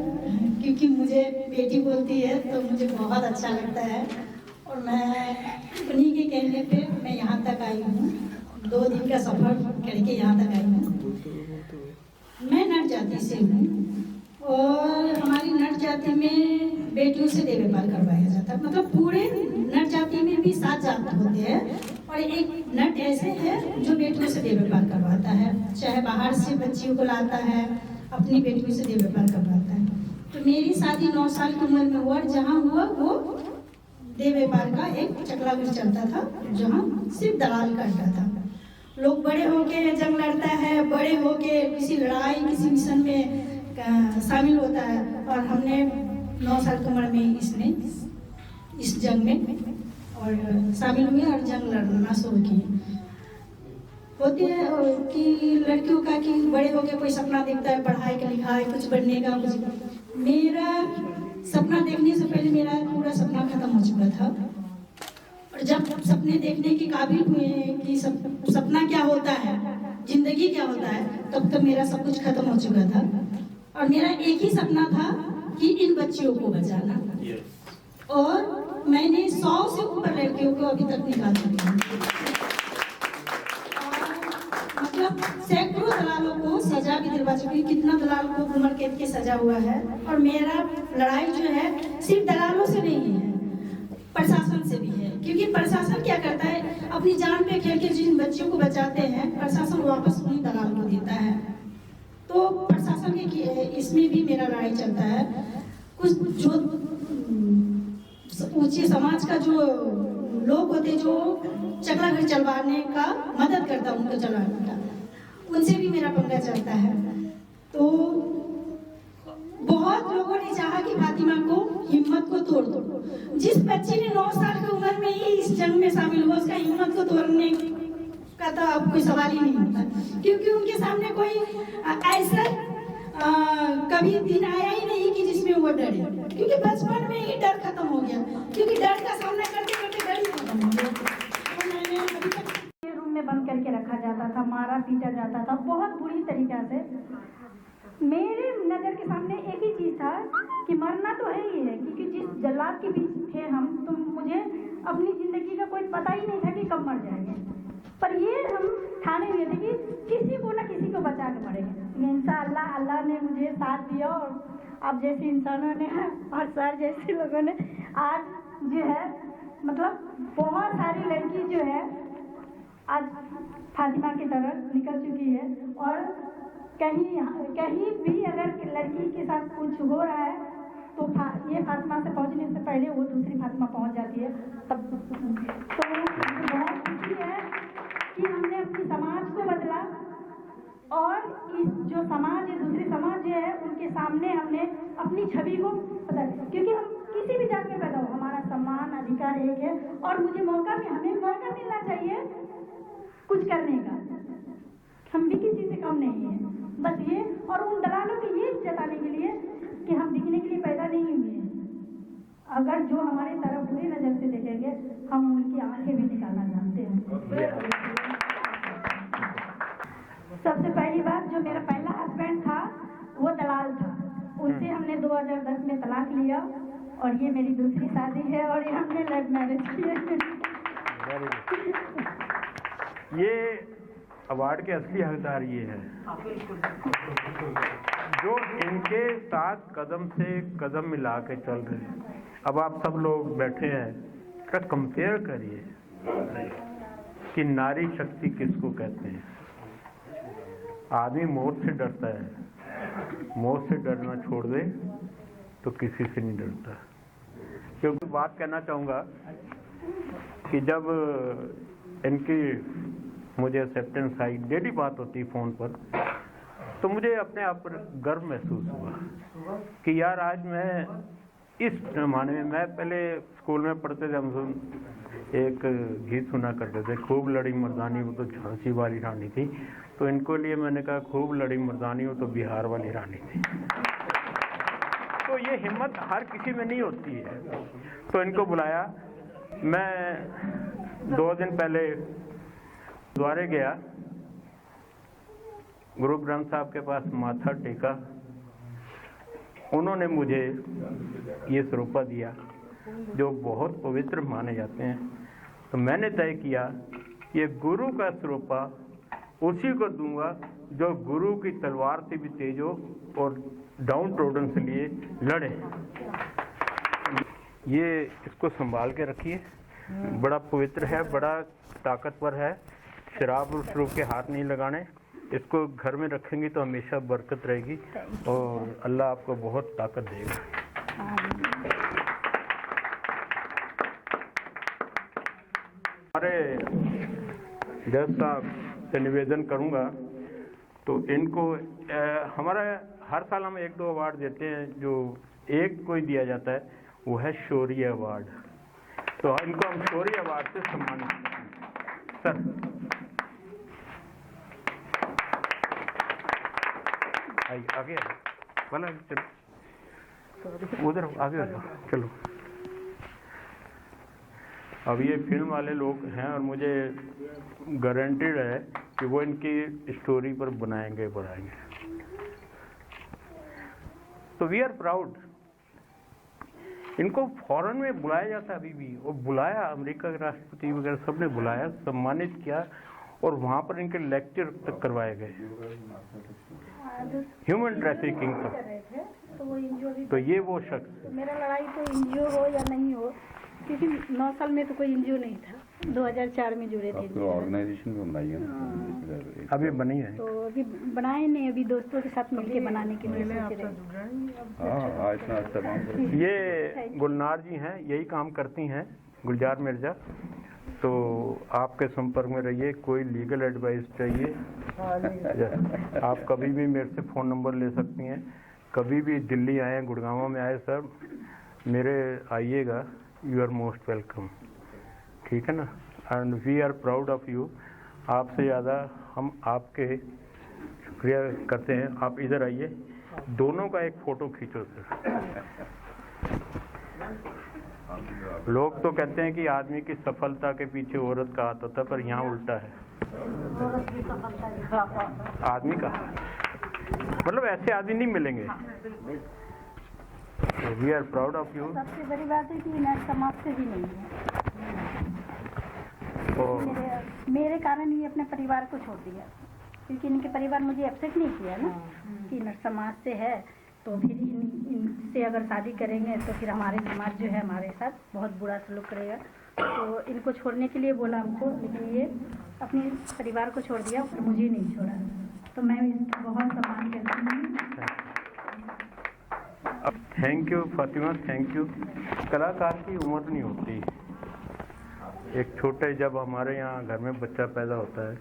क्योंकि मुझे बेटी बोलती है तो मुझे बहुत अच्छा लगता है, और मैं उन्हीं के कहने पे मैं यहाँ तक आई हूँ। 2 दिन का सफ़र करके यहाँ तक आई हूँ। मैं नट जाति से हूँ और हमारी नट जाति में बेटियों से देह व्यापार करवाया जाता है। मतलब पूरे नट जाति में भी 7 जात होते हैं और एक नट ऐसे है जो बेटियों से देह व्यापार करवाता है, चाहे बाहर से बच्चियों को लाता है, अपनी बेटियों से देह व्यापार करवाता है। तो मेरी शादी 9 साल की उम्र में हुआ, और जहाँ हुआ वो देह व्यापार का एक चकलागर चलता था, जहाँ सिर्फ दलाल करता था। लोग बड़े होके जंग लड़ता है, बड़े होके किसी लड़ाई किसी मिशन में शामिल होता है, और हमने 9 साल की उम्र में इस जंग में और शामिल हुए और जंग लड़ना शुरू किए। होती है कि लड़कियों का कि बड़े होके कोई सपना देखता है, पढ़ाई का लिखाई कुछ बनने का। मेरा सपना देखने से पहले मेरा पूरा सपना खत्म हो चुका था, और जब सपने देखने के काबिल हुए कि सपना क्या होता है, जिंदगी क्या होता है, तब तक मेरा सब कुछ खत्म हो चुका था। और मेरा एक ही सपना था कि इन बच्चियों को बचाना। और मैंने 100 से ऊपर लड़कियों को अभी तक निकाल चुकी हूँ। मतलब सैकड़ों दलालों को सजा भी दिलवा चुकी। कितना दलाल को उम्र कैद की सजा हुआ है। और मेरा लड़ाई जो है सिर्फ दलालों से नहीं है, प्रशासन से भी है। क्योंकि प्रशासन क्या करता है, अपनी जान पे खेल के जिन बच्चियों को बचाते हैं, प्रशासन वापस उन्हीं दलाल को देता है। तो प्रशासन के इसमें भी मेरा लड़ाई चलता है। कुछ जो ऊंचे समाज का जो लोग होते जो चकलाघर चलवाने का मदद करता उनको चलाने का, उनसे भी मेरा पंगा चलता है। तो बहुत लोगों ने चाहा कि फातिमा को हिम्मत को तोड़ दो। जिस बच्ची ने 9 साल की उम्र में ही इस जंग में शामिल हुआ, उसका हिम्मत को तोड़ने का तो अब कोई सवाल ही नहीं होता, क्योंकि उनके सामने कोई ऐसा कभी दिन आया ही नहीं कि जिसमें वो डरे। क्योंकि बचपन में ही डर खत्म हो गया, क्योंकि डर का सामना करते करते डर ही खत्म हो गया। रूम में बंद करके रखा जाता था, मारा पीटा जाता था बहुत बुरी तरीका से। मेरे नज़र के सामने एक ही चीज़ था कि मरना तो है ही है, क्योंकि जिस जल्लाद के बीच थे हम, तो मुझे अपनी ज़िंदगी का कोई पता ही नहीं था कि कब मर जाएंगे। पर ये हम ठाने हुए थे कि किसी को ना किसी को बचा के मरेंगे। इंशाअल्लाह अल्लाह ने मुझे साथ दिया, और आप जैसे इंसानों ने और सर जैसे लोगों ने आज जो है मतलब बहुत सारी लड़की जो है आज फातिमा की तरह निकल चुकी है। और कहीं भी अगर लड़की के साथ कुछ हो रहा है तो ये फातिमा से पहुंचने से पहले वो दूसरी फातिमा पहुंच जाती है। तब तो मुझे बहुत खुशी है कि हमने अपनी समाज को बदला और इस जो समाज है, दूसरी समाज जो है, उनके सामने हमने अपनी छवि को बदला, क्योंकि हम किसी भी जात में पैदा हो, हमारा सम्मान अधिकार एक है और मुझे हमें मौका मिलना चाहिए कुछ करने का। हम भी किसी से कम नहीं है, बस ये, और उन दलालों को ये जताने के लिए कि हम दिखने के लिए पैदा नहीं हुए हैं। अगर जो हमारी तरफ बुरी नजर से देखेंगे, हम उनकी आंखें भी निकालना जानते हैं। सबसे पहली बात, जो मेरा पहला हस्बैंड था वो दलाल था, उससे हमने 2010 में तलाक लिया और ये मेरी दूसरी शादी है और ये हमने लव मैरिज की है। ये अवार्ड के असली हकदार ये है जो इनके साथ कदम से कदम मिला के चल रहे हैं। अब आप सब लोग बैठे हैं, का कंपेयर करिए कि नारी शक्ति किसको कहते हैं। आदमी मौत से डरता है, मौत से डरना छोड़ दे तो किसी से नहीं डरता। क्योंकि बात कहना चाहूँगा कि जब इनकी मुझे एक्सेप्टेंस आई, डेली बात होती फ़ोन पर, तो मुझे अपने आप पर गर्व महसूस हुआ कि यार आज मैं इस जमाने में, मैं पहले स्कूल में पढ़ते थे, हम एक गीत सुना करते थे, खूब लड़ी मर्दानी वो तो झांसी वाली रानी थी, तो इनको लिए मैंने कहा खूब लड़ी मर्दानी वो तो बिहार वाली रानी थी। तो ये हिम्मत हर किसी में नहीं होती है। तो इनको बुलाया, मैं 2 दिन पहले द्वारे गया, गुरु ग्रंथ साहब के पास माथा टेका, उन्होंने मुझे ये स्वरूपा दिया जो बहुत पवित्र माने जाते हैं। तो मैंने तय किया ये गुरु का स्वरूपा उसी को दूंगा जो गुरु की तलवार से भी तेज हो और डाउन ट्रोडन से लिए लड़े। ये इसको संभाल के रखिए, बड़ा पवित्र है, बड़ा ताकतवर है, शराब और शरूब के हाथ नहीं लगाने। इसको घर में रखेंगे तो हमेशा बरकत रहेगी और अल्लाह आपको बहुत ताकत देगा। हमारे जज साहब से निवेदन करूंगा, तो इनको हमारा हर साल हम 1-2 अवार्ड देते हैं, जो एक कोई दिया जाता है वो है शौर्य अवार्ड, तो इनको हम शौर्य अवार्ड से सम्मानित करते हैं। सर आगे वाला चलो, उधर आगे चलो। अब ये फिल्म वाले लोग हैं और मुझे गारंटेड है कि वो इनकी स्टोरी पर बनाएंगे। तो वी आर प्राउड। इनको फॉरेन में बुलाया जाता है अभी भी, और बुलाया, अमेरिका के राष्ट्रपति वगैरह सब ने बुलाया, सम्मानित किया और वहाँ पर इनके लेक्चर तक करवाए गए, ह्यूमन ट्रैफिकिंग तक। तो ये वो शख्स, मेरा लड़ाई तो एनजीओ हो या नहीं हो, क्योंकि 9 साल में तो कोई एनजीओ नहीं था, 2004 में जुड़े थे। ऑर्गेनाइजेशन भी बनाई है ना, अभी बनी है, तो अभी बनाए नहीं, अभी दोस्तों के साथ मिलके बनाने के लिए सोच रहे हैं। ये गुलनार जी हैं, यही काम करती हैं, गुलजार मिर्जा। तो आपके संपर्क में रहिए, कोई लीगल एडवाइस चाहिए आप कभी भी मेरे से फ़ोन नंबर ले सकती हैं। कभी भी दिल्ली आए, गुड़गांव में आए सर, मेरे आइएगा, यू आर मोस्ट वेलकम, ठीक है ना। And we are proud of you. आपसे ज़्यादा हम आपके शुक्रिया करते हैं। आप इधर आइए, दोनों का एक फ़ोटो खींचो सर। लोग तो कहते हैं कि आदमी की सफलता के पीछे औरत का हाथ होता है, पर यहाँ उल्टा है, आदमी का, मतलब ऐसे आदमी नहीं मिलेंगे। We are proud of you. सबसे बड़ी बात है कि इन्हें समाज से भी नहीं है, मेरे कारण ही अपने परिवार को छोड़ दिया, क्योंकि इनके परिवार मुझे एक्सेप्ट नहीं किया ना कि इन समाज से है, तो फिर इनसे अगर शादी करेंगे तो फिर हमारे समाज जो है हमारे साथ बहुत बुरा सलूक करेगा। तो इनको छोड़ने के लिए बोला हमको, लेकिन ये अपने परिवार को छोड़ दिया, पर मुझे नहीं छोड़ा। तो मैं इसका बहुत सम्मान करती हूँ। Thank you Fatima, thank you. कलाकार की उम्र नहीं होती। एक छोटे जब हमारे यहाँ घर में बच्चा पैदा होता है,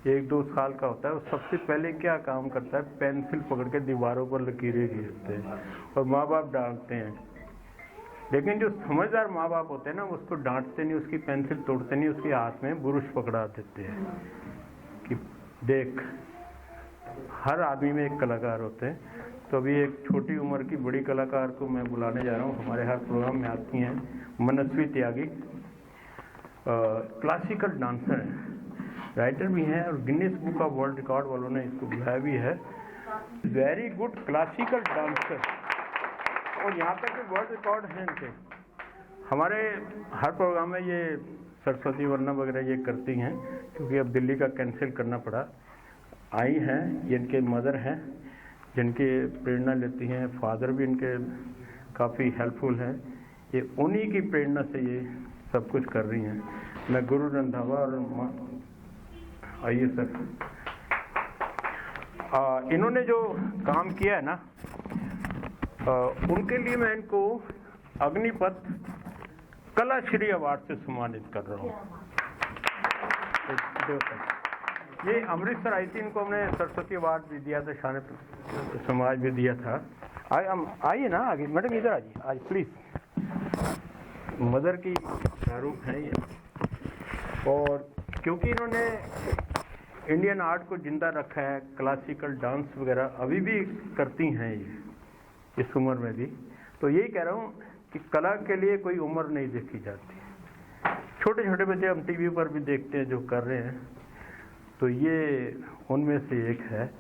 1-2 साल का होता है, वो सबसे पहले क्या काम करता है, पेंसिल पकड़ के दीवारों पर लकीरें खींचते हैं और माँ बाप डांटते हैं। लेकिन जो समझदार माँ बाप होते हैं ना, उसको डांटते नहीं, उसकी पेंसिल तोड़ते नहीं, उसके हाथ में ब्रश पकड़ा देते हैं कि देख, हर आदमी में एक कलाकार होते हैं। तो अभी एक छोटी उम्र की बड़ी कलाकार को मैं बुलाने जा रहा हूँ। हमारे हर प्रोग्राम में आती हैं मनस्वी त्यागी। क्लासिकल डांसर हैं, राइटर भी हैं और Guinness book of world record वालों ने इसको बुलाया भी है। वेरी गुड क्लासिकल डांसर, और यहाँ तक कि वर्ल्ड रिकॉर्ड हैं इनके। हमारे हर प्रोग्राम में ये सरस्वती वरना वगैरह ये करती हैं, क्योंकि अब दिल्ली का कैंसिल करना पड़ा। आई हैं, ये इनके मदर हैं जिनकी प्रेरणा लेती हैं, फादर भी इनके काफ़ी हेल्पफुल हैं। ये उन्हीं की प्रेरणा से ये सब कुछ कर रही हैं। मैं गुरु रंधावा और आइए सर। इन्होंने जो काम किया है ना, उनके लिए मैं इनको अग्निपथ कलाश्री अवार्ड से सम्मानित कर रहा हूँ। ये अमृतसर आई थी, इनको हमने सरस्वती अवार्ड भी दिया था, शान समाज भी दिया था। आइए ना आगे, मैडम इधर आइए आज प्लीज। मदर की प्रारूप है ये, और क्योंकि इन्होंने इंडियन आर्ट को जिंदा रखा है, क्लासिकल डांस वगैरह अभी भी करती हैं ये इस उम्र में भी। तो यही कह रहा हूँ कि कला के लिए कोई उम्र नहीं देखी जाती। छोटे छोटे बच्चे हम टीवी पर भी देखते हैं जो कर रहे हैं, तो ये उनमें से एक है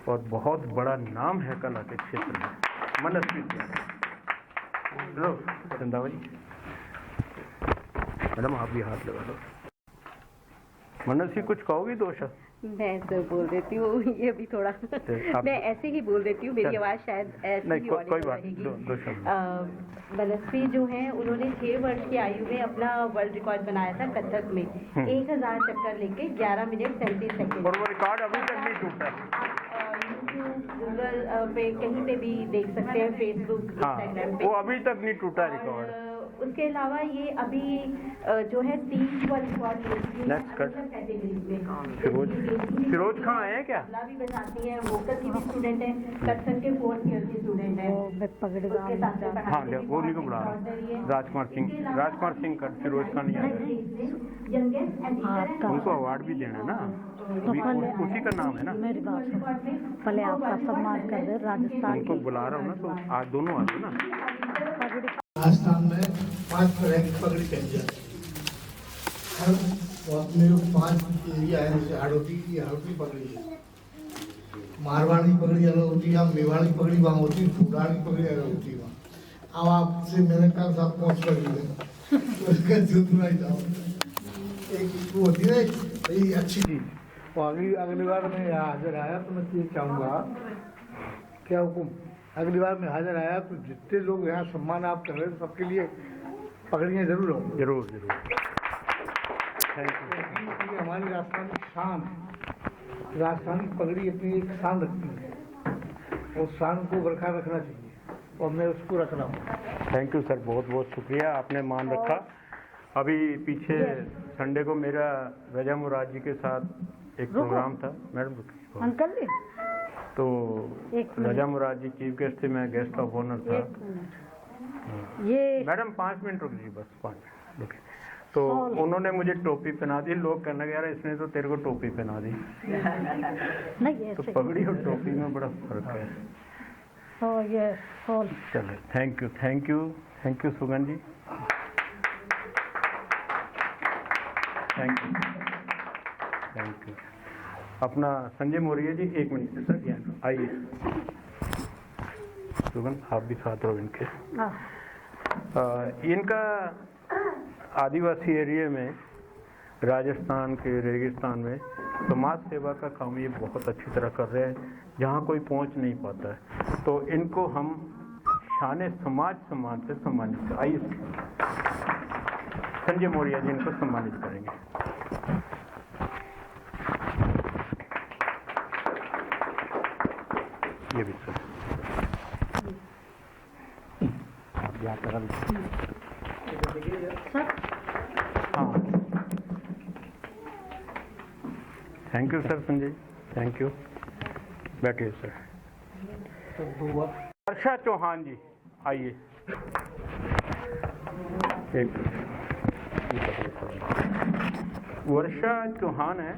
और बहुत बड़ा नाम है कला के क्षेत्र में, मनस्वी रंधावा जी। मैडम आप भी हाथ लगा लो। मनस्वी कुछ कहोगी दो शब्द? मैं सर बोल देती हूँ, ये भी थोड़ा मैं ऐसे ही बोल देती हूँ, मेरी आवाज़ शायद ऐसी नहीं, ही कोई बात नहीं, दो शब्द। मनस्वी जो हैं उन्होंने 6 वर्ष की आयु में अपना वर्ल्ड रिकॉर्ड बनाया था कथक में, 1000 चक्कर लेके 11 मिनट 37 सेकंड। और वो रिकॉर्ड अभी तक नहीं टूटा है। यूट्यूब, गूगल पे कहीं पे भी देख सकते हैं, फेसबुक, इंस्टाग्राम पे। वो अभी तक नहीं टूटा रिकॉर्ड। उसके अलावा ये अभी जो है 30 वर्ल्ड रिकॉर्ड फिरोज खां है क्या? तबला भी बजाती हैं, वोकल की भी स्टूडेंट है, कथक के 4th ईयर की स्टूडेंट है। हाँ, वो नहीं को बुला रहा, राजकुमार सिंह का, फिरोज खान नहीं आया। उनको अवार्ड भी देना है ना, उसी का नाम है ना। मेरी बात पहले आपका सम्मान कर दे। राजस्थान उनको बुला रहा हूँ ना, तो आज दोनों आ जाओ ना। राजस्थान में 5 तरह की पगड़ी पहनी जाती है। हर बहुत में 5 एरिया है, जैसे हाड़ौती की पगड़ी है, मारवाड़ी की पगड़ी अलग होती है, मेवाड़ी की पगड़ी वहाँ होती है, फुटाड़ की पगड़ी अलग होती है वहाँ। अब आपसे मैंने कहा साहब 5 पगड़ी है, तो इसका जुट नहीं था। एक वो होती है भाई अच्छी चीज। और अगली बार मैं यहाँ हाजिर आया तो मैं ये चाहूँगा, क्या हुकुम, अगली बार मैं हाजिर आया तो जितने लोग यहाँ सम्मान आप कर रहे हैं सबके लिए पगड़ियाँ जरूर होंगी। जरूर जरूर, थैंक यू। हमारी राजस्थान की शान, राजस्थान की पगड़ी अपनी एक शान रखती है, उस शान को बरकरार रखना चाहिए और मैं उसको रख रहा हूँ। थैंक यू सर, बहुत बहुत शुक्रिया, आपने मान रखा। अभी पीछे संडे को मेरा रजा मुराद जी के साथ एक प्रोग्राम था। मैडम अंकल जी, तो रजा मुराद जी चीफ गेस्ट थे, मैं गेस्ट ऑफ ऑनर था। ये मैडम 5 मिनट रुक जी, बस 5 मिनट रुके। तो उन्होंने मुझे टोपी पहना दी। लोग कहने लगे यार इसने तो तेरे को टोपी पहना दी। नहीं, तो पगड़ी और टोपी में बड़ा फर्क है। चलो, thank you Sugan ji, thank you. अपना संजय मौर्य जी, 1 मिनट सर, आइए। सुगन आप भी साथ रहो इनके। इनका आदिवासी एरिया में, राजस्थान के रेगिस्तान में समाज सेवा का काम ये बहुत अच्छी तरह कर रहे हैं, जहाँ कोई पहुँच नहीं पाता है। तो इनको हम शान समाज सम्मान से सम्मानित कर, आइए संजय मौर्य जी इनको सम्मानित करेंगे। ये भी सर, हाँ, thank you sir Sanjay, thank you. बैठिए सर। वर्षा चौहान जी आइए। एक वर्षा चौहान है,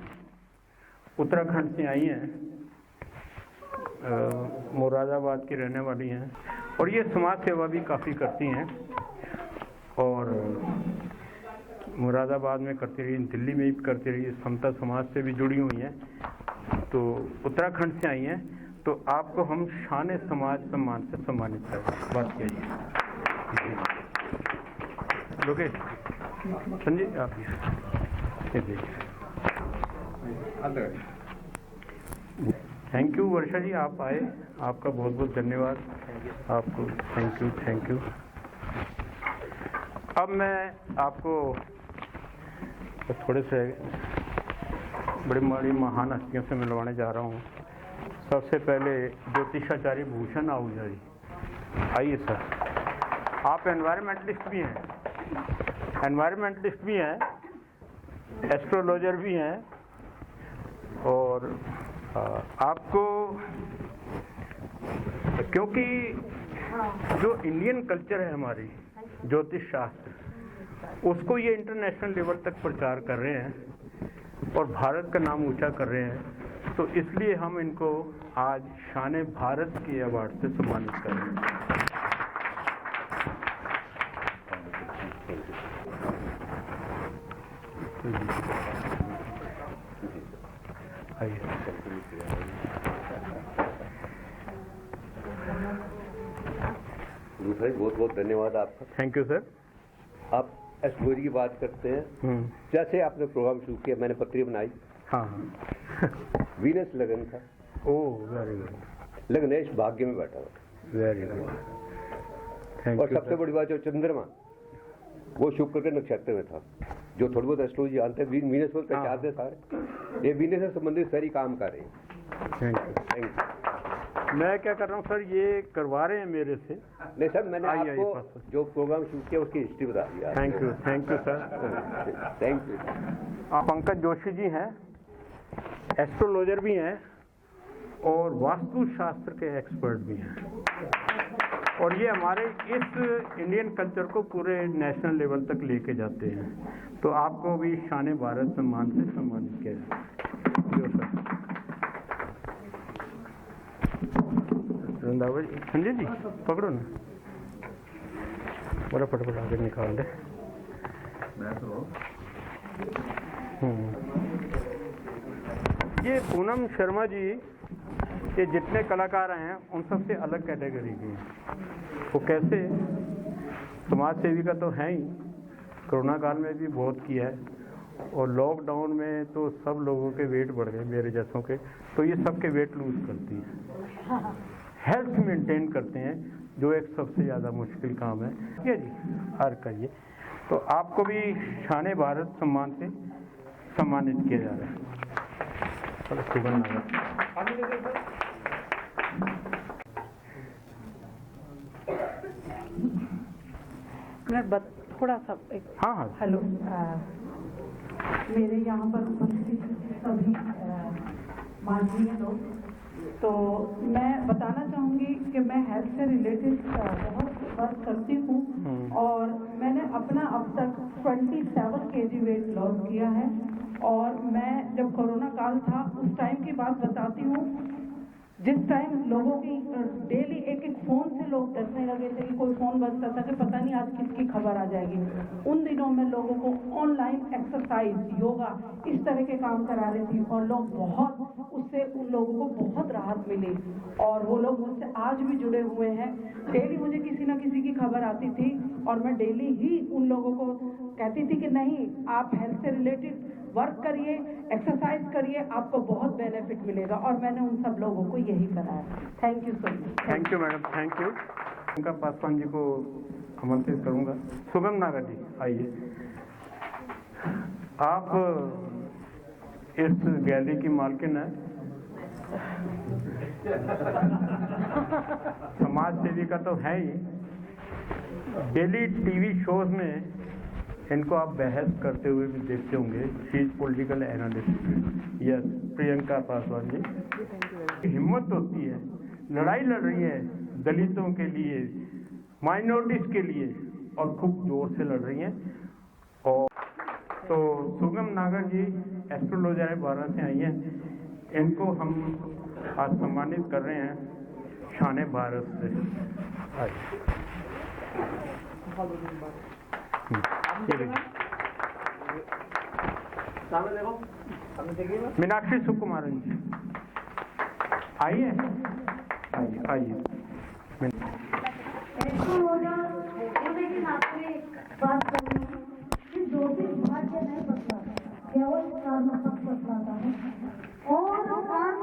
उत्तराखंड से आई हैं, मुरादाबाद की रहने वाली हैं और ये समाज सेवा भी काफ़ी करती हैं और मुरादाबाद में करती रही, दिल्ली में भी करती रही, समता समाज से भी जुड़ी हुई हैं। तो उत्तराखंड से आई हैं, तो आपको हम शान समाज सम्मान से सम्मानित करें। बात कीजिए लोकेश, संजय आप थैंक यू। वर्षा जी आप आए, आपका बहुत बहुत धन्यवाद आपको, थैंक यू। अब मैं आपको थोड़े से बड़ी महान हस्तियों से मिलवाने जा रहा हूँ। सबसे पहले ज्योतिषाचार्य भूषण आहूजा जी, आइए सर। आप एनवायरमेंटलिस्ट भी हैं, एस्ट्रोलॉजर भी हैं और आपको, क्योंकि जो इंडियन कल्चर है हमारी ज्योतिष शास्त्र, उसको ये इंटरनेशनल लेवल तक प्रचार कर रहे हैं और भारत का नाम ऊंचा कर रहे हैं, तो इसलिए हम इनको आज शान भारत के अवार्ड से सम्मानित कर रहे हैं। भाई बहुत बहुत धन्यवाद आपका। Thank you sir. आप एस्ट्रोलॉजी की बात करते हैं, जैसे आपने प्रोग्राम शुरू किया मैंने पत्री बनाई। हाँ वीनस लगन था। Oh very good. लग्नेश भाग्य में बैठा हुआ। वेरी गुड, थैंक और यू। सबसे बड़ी बात जो चंद्रमा वो शुक्र के नक्षत्र में था। जो थोड़ी बहुत एस्ट्रोलॉजी जानते हैं वीनस को पहचानते सारे, ये वीनस से संबंधित सारी काम कर रहे हैं। Thank you. मैं क्या कर रहा हूँ सर, ये करवा रहे हैं मेरे से। नहीं सर, मैंने आपको जो प्रोग्राम शुरू किया उसकी हिस्ट्री बता दिया। Thank you sir. Thank you. Pankaj Joshi ji हैं, एस्ट्रोलॉजर भी हैं और वास्तु शास्त्र के एक्सपर्ट भी हैं और ये हमारे इस इंडियन कल्चर को पूरे नेशनल लेवल तक लेके जाते हैं। तो आपको भी शान भारत सम्मान से सम्मानित किया जाए। वृंदावन संजय जी पकड़ो ना, बड़ा फटाफट आगे निकाल दे। ये पूनम शर्मा जी, ये जितने कलाकार हैं उन सबसे अलग कैटेगरी के हैं। वो कैसे, समाज सेविका तो हैं ही, कोरोना काल में भी बहुत किया है और लॉकडाउन में तो सब लोगों के वेट बढ़ गए मेरे जैसों के, तो ये सबके वेट लूज करती है, हेल्थ मेंटेन करते हैं, जो एक सबसे ज़्यादा मुश्किल काम है। ये जी हर करिए। तो आपको भी शान भारत सम्मान से सम्मानित किया जा रहा है। मैं थोड़ा सा हाँ हेलो, मेरे यहाँ पर उपस्थित सभी माननीय लोग, तो मैं बताना चाहूँगी कि मैं हेल्थ से रिलेटेड बहुत वर्क करती हूँ और मैंने अपना अब तक 27 kg वेट लॉस किया है। और मैं जब कोरोना काल था उस टाइम की बात बताती हूँ, जिस टाइम लोगों की डेली एक फोन से लोग डरने लगे थे कि कोई फोन बजता था कि पता नहीं आज किसकी खबर आ जाएगी। उन दिनों में लोगों को ऑनलाइन एक्सरसाइज, योगा, इस तरह के काम करा रही थी और लोग बहुत, उससे उन लोगों को बहुत राहत मिली और वो लोग मुझसे आज भी जुड़े हुए हैं। डेली मुझे किसी ना किसी की खबर आती थी और मैं डेली ही उन लोगों को कहती थी कि नहीं, आप हेल्थ से रिलेटेड वर्क करिए, एक्सरसाइज करिए, आपको बहुत बेनिफिट मिलेगा। और मैंने उन सब लोगों को यही कराया। Thank you so much. Thank you madam, thank you. उनका पासवान जी को आमंत्रित करूंगा। सुगम नागर जी आइए। आप इस गैलरी की मालकिन है, समाज सेविका तो है ही डेली टीवी शोज में इनको आप बहस करते हुए भी देखते होंगे। She is political analyst, yes, Priyanka Paswan ji. हिम्मत होती है, लड़ाई लड़ रही है दलितों के लिए, माइनॉरिटीज के लिए, और खूब जोर से लड़ रही हैं। और तो सुगम नागर जी एस्ट्रोलॉजर 12 से आई हैं, इनको हम आज सम्मानित कर रहे हैं शान भारत से। मीनाक्षी सुकुमारन जी आइए, आइए आइए। बात करूँ कि ज्योतिष भाग्य नहीं बदला, केवल कर्म तक बदलाता है। और कर्म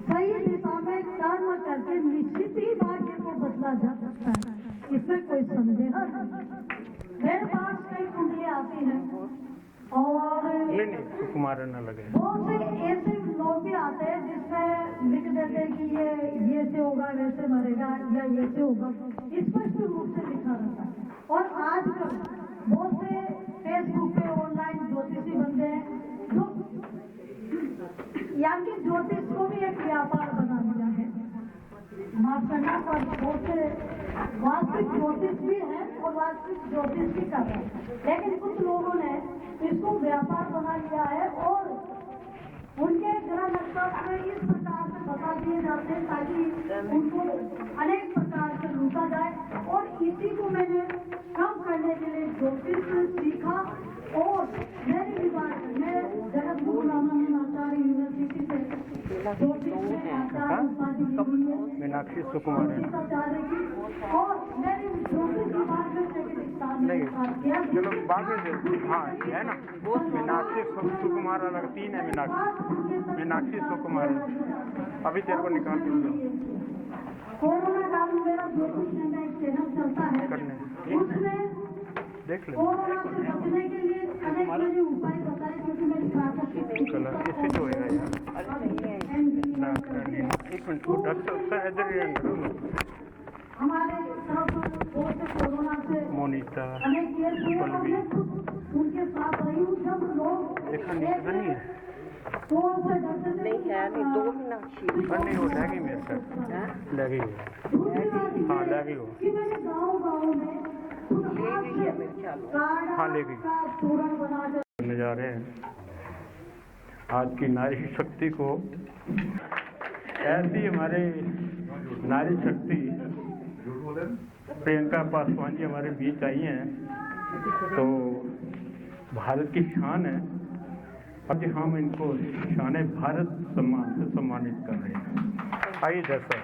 सही दिशा में कर्म करके निश्चित ही भाग्य को बदला जा सकता है, इसमें कोई संदेह नहीं। मेरे पास कई कुंडलियाँ आती हैं और सुकुमार न लगे, बहुत से ऐसे लोग भी आते हैं जिसमें लिख देते हैं कि ये से होगा, वैसे मरेगा, या ये से होगा, स्पष्ट रूप से लिखा रहता है। और आजकल बहुत से फेसबुक पे ऑनलाइन ज्योतिषी बनते हैं जो यानी ज्योतिष को भी एक व्यापार बना दिया है। माफ करना, पर बहुत से वास्तविक ज्योतिष भी है और वास्तविक ज्योतिष भी कर रहे हैं, लेकिन कुछ लोगों ने इसको व्यापार बना लिया है और उनके ग्रह नक्षत्र इस प्रकार से बता दिए जाते हैं ताकि उनको अनेक प्रकार से लूटा जाए। और इसी को मैंने कम करने के लिए ज्योतिष सीखा और मेरे विभाग में जगत गुरु रामानंद आचार्य यूनिवर्सिटी से ज्योतिष में आचार्य उपाधि मिली है, मीनाक्षी सुकुमार आचार्य की। और मैंने ज्योतिष विभाग में नहीं, चलो बाद में, हाँ है ना, मीनाक्षी सुकुमार अलग, 3 है मीनाक्षी सुकुमार। अभी तेरे को निकाल के कोरोना काल में मेरा ज्योतिष का एक चैनल चलता है, उसमें देख ले कोरोना से बचने के लिए अनेक मैंने उपाय बताए, क्योंकि मेरी प्राकृतिक चलो इससे जो होएगा यार, एक मिनट, हमारे तरफ बहुत से कोरोना से मोनिता अनेक केस हुए, और मैं खुद उनके साथ रही हूँ। जब लोग देखा नहीं है, फोन से डरते थे, नहीं वो लगी मेरे साथ, लगी दूसरी बात हाँ लगी वो, कि मैंने गाँव में हाँ ले गई। तोरण बना करने जा रहे हैं आज की नारी शक्ति को। ऐसी हमारे नारी शक्ति प्रियंका पासवान जी हमारे बीच आई हैं, तो भारत की शान है। आज हम इनको शान भारत सम्मान से सम्मानित कर रहे हैं। आइए जैसा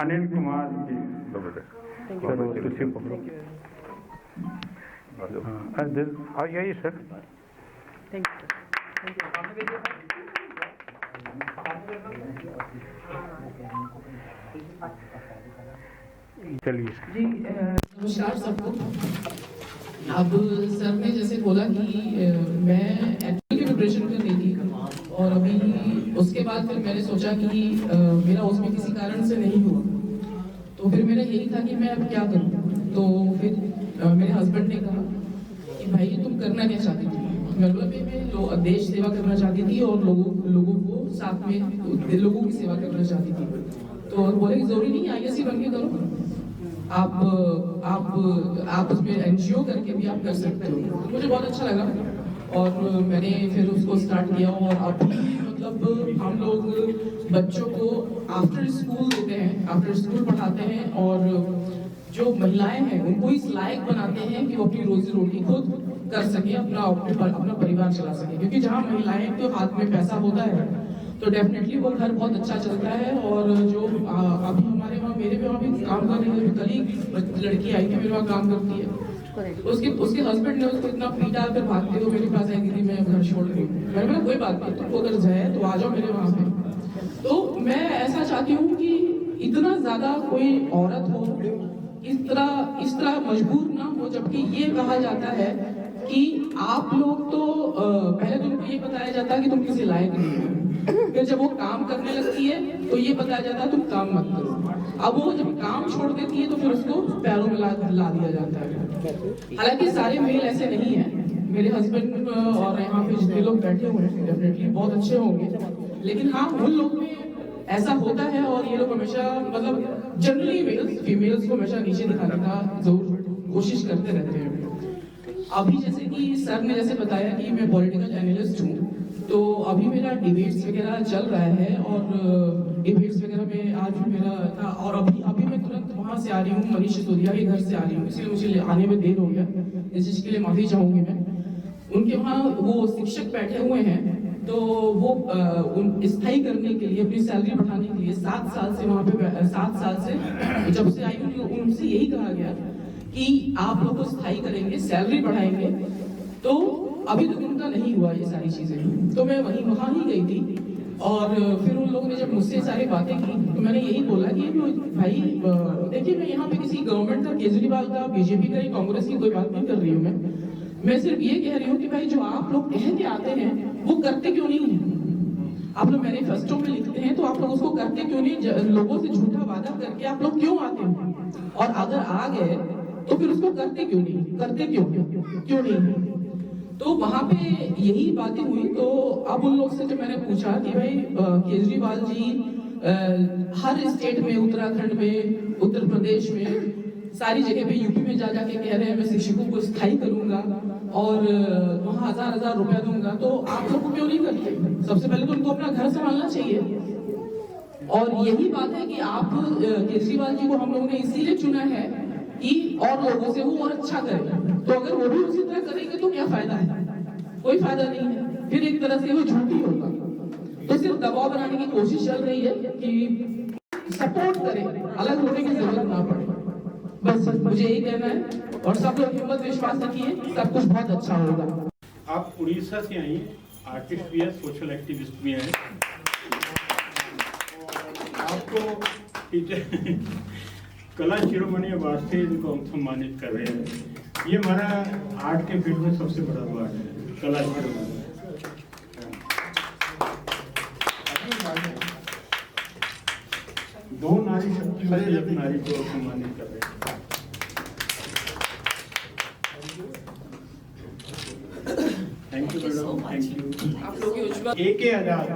अनिल कुमार जी, चलो तुझे पकड़ो, हाँ यही सर, चलिए जी। नमस्कार सबको। अब सर ने जैसे बोला कि मैं एक्चुअली की प्रिपरेशन कर रही थी और अभी उसके बाद फिर मैंने सोचा कि मेरा उसमें किसी कारण से नहीं हुआ, तो फिर मेरा यही था कि मैं अब क्या करूं। तो फिर मेरे हस्बैंड ने कहा कि भाई तुम करना क्या चाहती थी। मैं देश सेवा करना चाहती थी और लोगों को साथ में लोगों की सेवा करना चाहती थी। तो बोले कि जरूरी नहीं IAC बन के करो, आप उसमें NGO करके भी आप कर सकते हो। तो मुझे बहुत अच्छा लगा और मैंने फिर उसको स्टार्ट किया। और अभी मतलब हम लोग बच्चों को आफ्टर स्कूल देते हैं, आफ्टर स्कूल पढ़ाते हैं और जो महिलाएं हैं उनको इस लायक बनाते हैं कि वो अपनी रोजी रोटी खुद कर सके, अपना परिवार चला सके। क्योंकि जहाँ महिलाएं के हाथ में पैसा होता है तो डेफिनेटली वो घर बहुत अच्छा चलता है। और जो अभी हमारे वहाँ मेरे वहाँ भी काम कर रही है, कल लड़की आई थी मेरे वहाँ काम करती है, उसके हस्बैंड ने उसको इतना पीटा, फिर भागते हुए मेरे पास आई, दीदी मैं घर छोड़ रही हूँ। मैंने बोला कोई बात नहीं, तुमको अगर जाए तो आ जाओ मेरे वहाँ पे। तो मैं ऐसा चाहती हूँ कि इतना ज्यादा कोई औरत हो इस तरह मजबूर ना हो, जबकि ये कहा जाता है कि आप लोग तो पहले तुमको ये बताया जाता है कि तुम किसी लायक नहीं हो, फिर जब वो काम करने लगती है तो ये बताया जाता है तुम काम मत करो। अब वो जब काम छोड़ देती है तो फिर उसको पैरों में ला दिया जाता है। हालांकि सारे मेल ऐसे नहीं है, मेरे हस्बैंड और यहाँ पे जितने लोग बैठे हुए हैं डेफिनेटली बहुत अच्छे होंगे, लेकिन हाँ उन लोग में ऐसा होता है और ये लोग हमेशा मतलब जनरली मेल्स फीमेल्स को हमेशा नीचे दिखाने का जरूर कोशिश करते रहते हैं। अभी जैसे कि सर ने जैसे बताया कि मैं पॉलिटिकल एनालिस्ट हूँ, तो अभी मेरा डिबेट्स वगैरह चल रहा है और डिबेट्स वगैरह में आज भी मेरा था और अभी मैं तुरंत वहाँ से आ रही हूँ, मनीष सिसोदिया के घर से आ रही हूँ, इसलिए मुझे आने में देर हो गया, इस चीज़ के लिए माफ़ी चाहूँगी मैं। उनके वहाँ वो शिक्षक बैठे हुए हैं, तो वो स्थायी करने के लिए अपनी सैलरी बढ़ाने के लिए 7 साल से वहाँ पे 7 साल से जब से आई हूँ उनसे यही कहा गया कि आप लोग को स्थायी करेंगे, सैलरी बढ़ाएंगे, तो अभी तक उनका नहीं हुआ ये सारी चीजें। तो मैं वहाँ ही गई थी और फिर उन लोगों ने जब मुझसे सारी बातें की तो मैंने यही बोला कि भाई देखिए मैं यहाँ पे किसी गवर्नमेंट का, केजरीवाल का, बीजेपी का, कांग्रेस की कोई बात नहीं कर रही हूँ मैं सिर्फ ये कह रही हूँ कि भाई जो आप लोग कह के आते हैं वो करते क्यों नहीं है? आप लोग मैनिफेस्टो में लिखते हैं तो आप लोग उसको करते क्यों नहीं? लोगों से झूठा वादा करके आप लोग क्यों आते हैं? और अगर आ गए तो फिर उसको करते क्यों नहीं? करते क्यों नहीं? तो वहां पे यही बातें हुई। तो अब उन लोग से जब मैंने पूछा कि भाई केजरीवाल जी हर स्टेट में, उत्तराखंड में, उत्तर प्रदेश में, सारी जगह पे यूपी में जा जाके कह रहे हैं मैं शिक्षकों को स्थायी करूंगा और वहाँ 1000 रुपया दूंगा, तो आप लोग क्यों नहीं करते? सबसे पहले तो उनको अपना घर संभालना चाहिए। और यही बात है कि आप केजरीवाल जी को हम लोगों ने इसीलिए चुना है कि और लोगों से वो और अच्छा करें। तो अगर वो भी उसी तरह करेंगे तो क्या फायदा है? कोई फायदा नहीं है, फिर एक तरह से वो झूठी होगा। तो सिर्फ दबाव बनाने की कोशिश चल रही है कि सपोर्ट करें, अलग होने की जरूरत ना पड़े। बस मुझे यही कहना है और सब लोग हिम्मत विश्वास रखिए, सब कुछ बहुत अच्छा होगा। आप उड़ीसा से आई, आर्टिस्ट भी है, सोशल एक्टिविस्ट भी हैं, आपको कला शिरोमणि अवार्ड से इनको हम सम्मानित कर रहे हैं। ये हमारा आर्ट के फील्ड में सबसे बड़ा अवार्ड है, कला शिरोमणि। दो नारी शक्ति में एक नारी को सम्मानित कर रहे हैं। Thank you madam, thank you. AK Azad,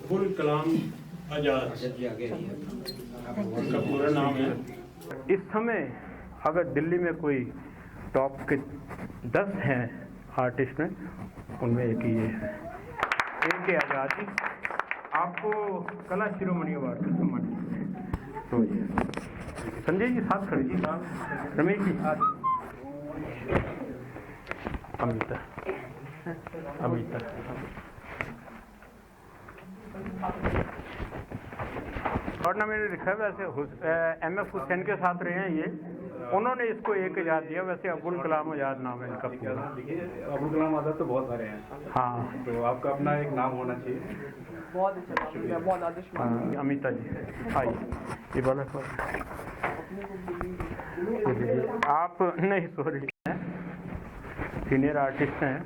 फुल कलाम आजाद का पूरा नाम है। इस समय अगर दिल्ली में कोई टॉप के 10 हैं आर्टिस्ट में, उनमें एक ही ये है, AK आजाद जी। आपको कला शिरोमणि अवार्ड से सम्मानित। तो संजय जी साथ खड़े जी, रमेश जी, अमिता और ना मैंने लिखा है वैसे MF हुसैन के साथ रहे हैं ये, उन्होंने इसको एक आजाद दिया, वैसे अब्दुल कलाम आजाद नाम है इनका पूरा। अब्दुल कलाम आजाद तो बहुत सारे हैं। हाँ, तो आपका अपना एक नाम होना चाहिए। बहुत अच्छा, बहुत आदर्श। अमिता जी आई, ये बोला आप नहीं, सॉरी, सीनियर आर्टिस्ट हैं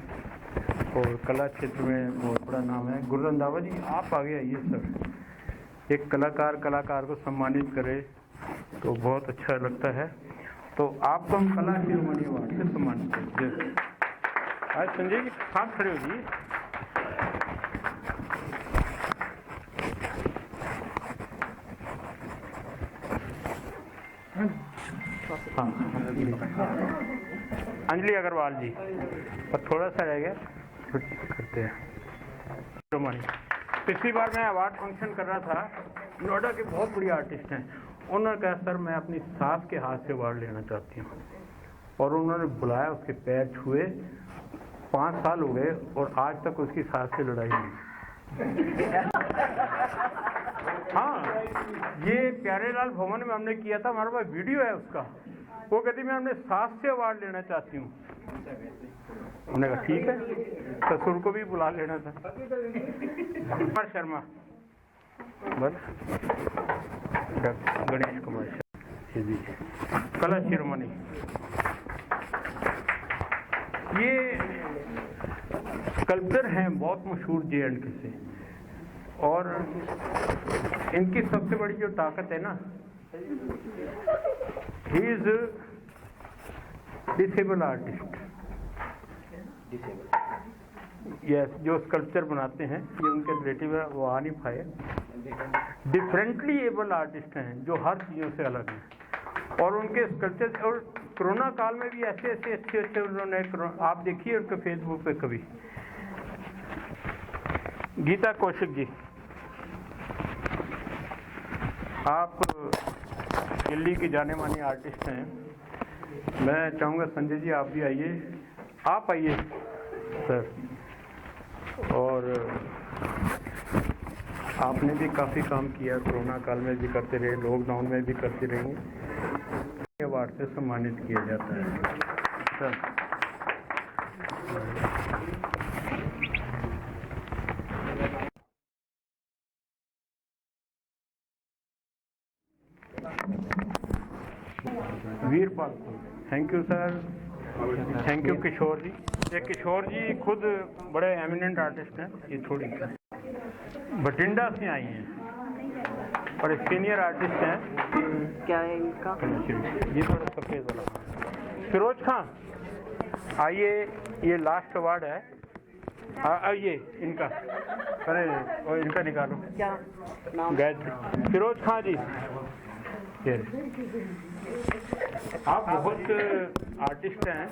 और कला क्षेत्र में बहुत बड़ा नाम है। गुरु रंधावा जी आप आगे आइए सर। एक कलाकार को सम्मानित करे तो बहुत अच्छा लगता है। तो आपको हम कला शिरोमणि अवार्ड से सम्मानित करते हैं। आज संजय जी साथ खड़े हो जी। हाँ, अंजलि अग्रवाल जी, और थोड़ा सा रह गया, करते हैं शिरोमणि। पिछली बार मैं अवार्ड फंक्शन कर रहा था, नोएडा के बहुत बड़ी आर्टिस्ट हैं, उन्होंने कहा सर मैं अपनी सास के हाथ से अवार्ड लेना चाहती हूँ, और उन्होंने बुलाया, उसके पैर छुए, 5 साल हो गए और आज तक उसकी सास से लड़ाई नहीं। हाँ, ये प्यारेलाल भवन में हमने किया था, हमारे पास वीडियो है उसका। वो कहती मैं अपने सास से अवार्ड लेना चाहती हूँ। उन्होंने कहा ठीक है, ससुर को भी बुला लेना था। कुमार शर्मा, बस गणेश कुमार शर्मा जी, कला शिरोमणि। ये स्कल्पचर हैं बहुत मशहूर JNK से, और इनकी सबसे बड़ी जो ताकत है ना, he is disable artist. Yes, जो स्कल्पचर बनाते हैं ये उनके रिलेटिव है, वो आनिफ है। डिफरेंटली एबल आर्टिस्ट हैं जो हर चीज़ों से अलग हैं, और उनके स्कल्पचर, और कोरोना काल में भी ऐसे ऐसे अच्छे अच्छे उन्होंने, आप देखिए उनके फेसबुक पे कभी। गीता कौशिक जी, आप दिल्ली की जाने मानी आर्टिस्ट हैं। मैं चाहूँगा संजय जी आप भी आइए, आप आइए सर। और आपने भी काफ़ी काम किया, कोरोना काल में भी करते रहे, लॉकडाउन में भी करते रहेंगे। अवार्ड से सम्मानित किया जाता है sir. Veerpal, thank you sir, thank you Kishore ji. ये किशोर जी खुद बड़े एमिनेंट आर्टिस्ट हैं, ये छोड़ी बठिंडा से आई हैं और सीनियर आर्टिस्ट हैं। क्या है इनका? ये थोड़ा सफेद वाला फिरोज खां, आइए, ये लास्ट अवार्ड है। आइए इनका, अरे और इनका निकालो क्या नाम? गायत्री फिरोज खां जी। आप बहुत आर्टिस्ट हैं,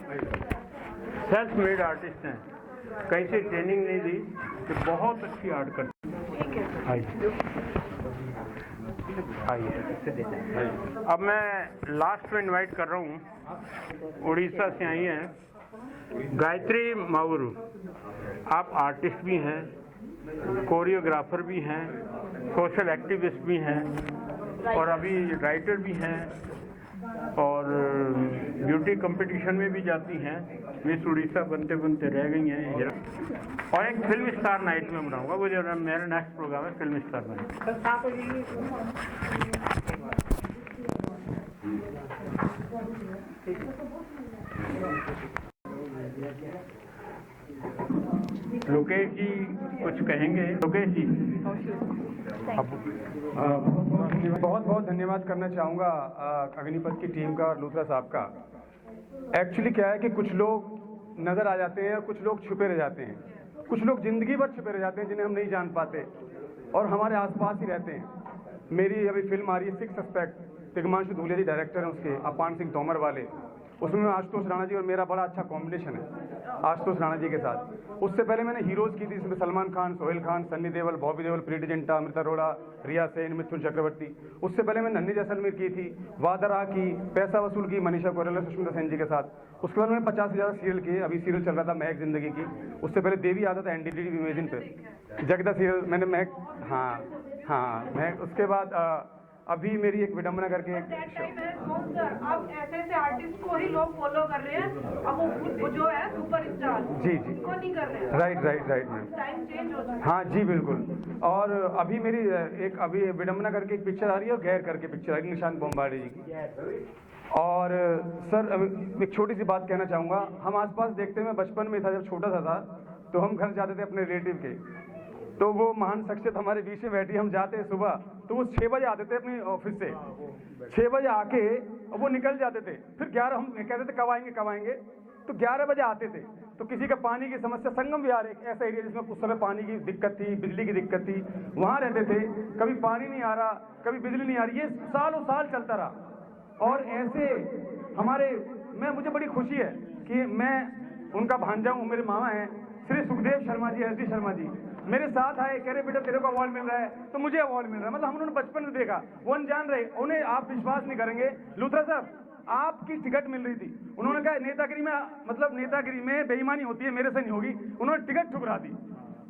सेल्फ मेड आर्टिस्ट हैं, कहीं से ट्रेनिंग नहीं दी, तो बहुत अच्छी आर्ट करते हैं। आइए आइए। अब मैं लास्ट में इनवाइट कर रहा हूँ, उड़ीसा से आई हैं गायत्री मावरू। आप आर्टिस्ट भी हैं, कोरियोग्राफर भी हैं, सोशल एक्टिविस्ट भी हैं, और अभी राइटर भी हैं, और ब्यूटी कंपटीशन में भी जाती हैं। मिस उड़ीसा बनते बनते रह गई हैं, और एक फिल्म स्टार नाइट में बनाऊंगा, वो जो मेरा नेक्स्ट प्रोग्राम है फिल्म स्टार नाइट। लोकेश जी कुछ कहेंगे? लोकेश जी, बहुत बहुत धन्यवाद करना चाहूँगा अग्निपथ की टीम का और लूथरा साहब का। एक्चुअली क्या है कि कुछ लोग नज़र आ जाते हैं और कुछ लोग छुपे रह जाते हैं, कुछ लोग ज़िंदगी भर छुपे रह जाते हैं जिन्हें हम नहीं जान पाते और हमारे आसपास ही रहते हैं। मेरी अभी फिल्म आ रही है सिक्स सस्पेक्ट, तिग्मांशु धूलिया जी डायरेक्टर हैं उसके, अपान सिंह तोमर वाले। उसमें आशुतोष राणा जी और मेरा बड़ा अच्छा कॉम्बिनेशन है आशुतोष राणा जी के साथ। उससे पहले मैंने हीरोज़ की थी, इसमें सलमान खान, सोहेल खान, सन्नी देओल, बॉबी देओल, प्रीति जिंटा, अमृता अरोड़ा, रिया सेन, मिथुन चक्रवर्ती। उससे पहले मैंने नन्ही जैसलमेर की थी, वादरा की, पैसा वसूल की मनीषा कोइराला, सुष्मिता सेन जी के साथ। उसके बाद मैंने 50 से ज़्यादा सीरियल किए। अभी सीरियल चल रहा था महक जिंदगी की, उससे पहले देवी आता था NDTV इमेजिन पे, जगदा सीरियल मैंने महक, हाँ महक। उसके बाद अभी मेरी एक विडम्बना करके एक अब ऐसे ऐसे आर्टिस्ट को ही लोग फॉलो कर रहे हैं, अब वो जो है सुपरस्टार जी को नहीं कर रहे हैं। राइट मैम, टाइम चेंज हो जाए। हाँ जी बिल्कुल। और अभी मेरी एक अभी विडम्बना करके एक पिक्चर आ रही है और गैर करके पिक्चर आ रही है निशांत बोम्बाडे जी की। और सर एक छोटी सी बात कहना चाहूँगा, हम आसपास देखते हैं, बचपन में था जब छोटा सा था तो हम घर जाते थे अपने रिलेटिव के, तो वो महान शख्सियत हमारे बीच में बैठी, हम जाते सुबह तो वो 6 बजे आते थे अपने ऑफिस से, 6 बजे आके वो निकल जाते थे। फिर 11 हम कहते थे कब आएंगे, तो 11 बजे आते थे। तो किसी का पानी की समस्या, संगम विहार एक ऐसा एरिया जिसमें उस समय पानी की दिक्कत थी, बिजली की दिक्कत थी, वहाँ रहते थे। कभी पानी नहीं आ रहा, कभी बिजली नहीं आ रही, ये सालों साल चलता रहा। और ऐसे मुझे बड़ी खुशी है कि मैं उनका भांजा हूँ, मेरे मामा हैं श्री सुखदेव शर्मा जी, SD शर्मा जी, मेरे साथ आए, कह रहे बेटा तेरे को अवार्ड मिल रहा है, तो मुझे अवार्ड मिल रहा है। मतलब हम उन्होंने बचपन में देखा, वो अनजान रहे, उन्हें आप विश्वास नहीं करेंगे, लूथरा साहब आपकी टिकट मिल रही थी, उन्होंने कहा नेतागिरी में बेईमानी होती है, मेरे से नहीं होगी, उन्होंने टिकट ठुकरा दी।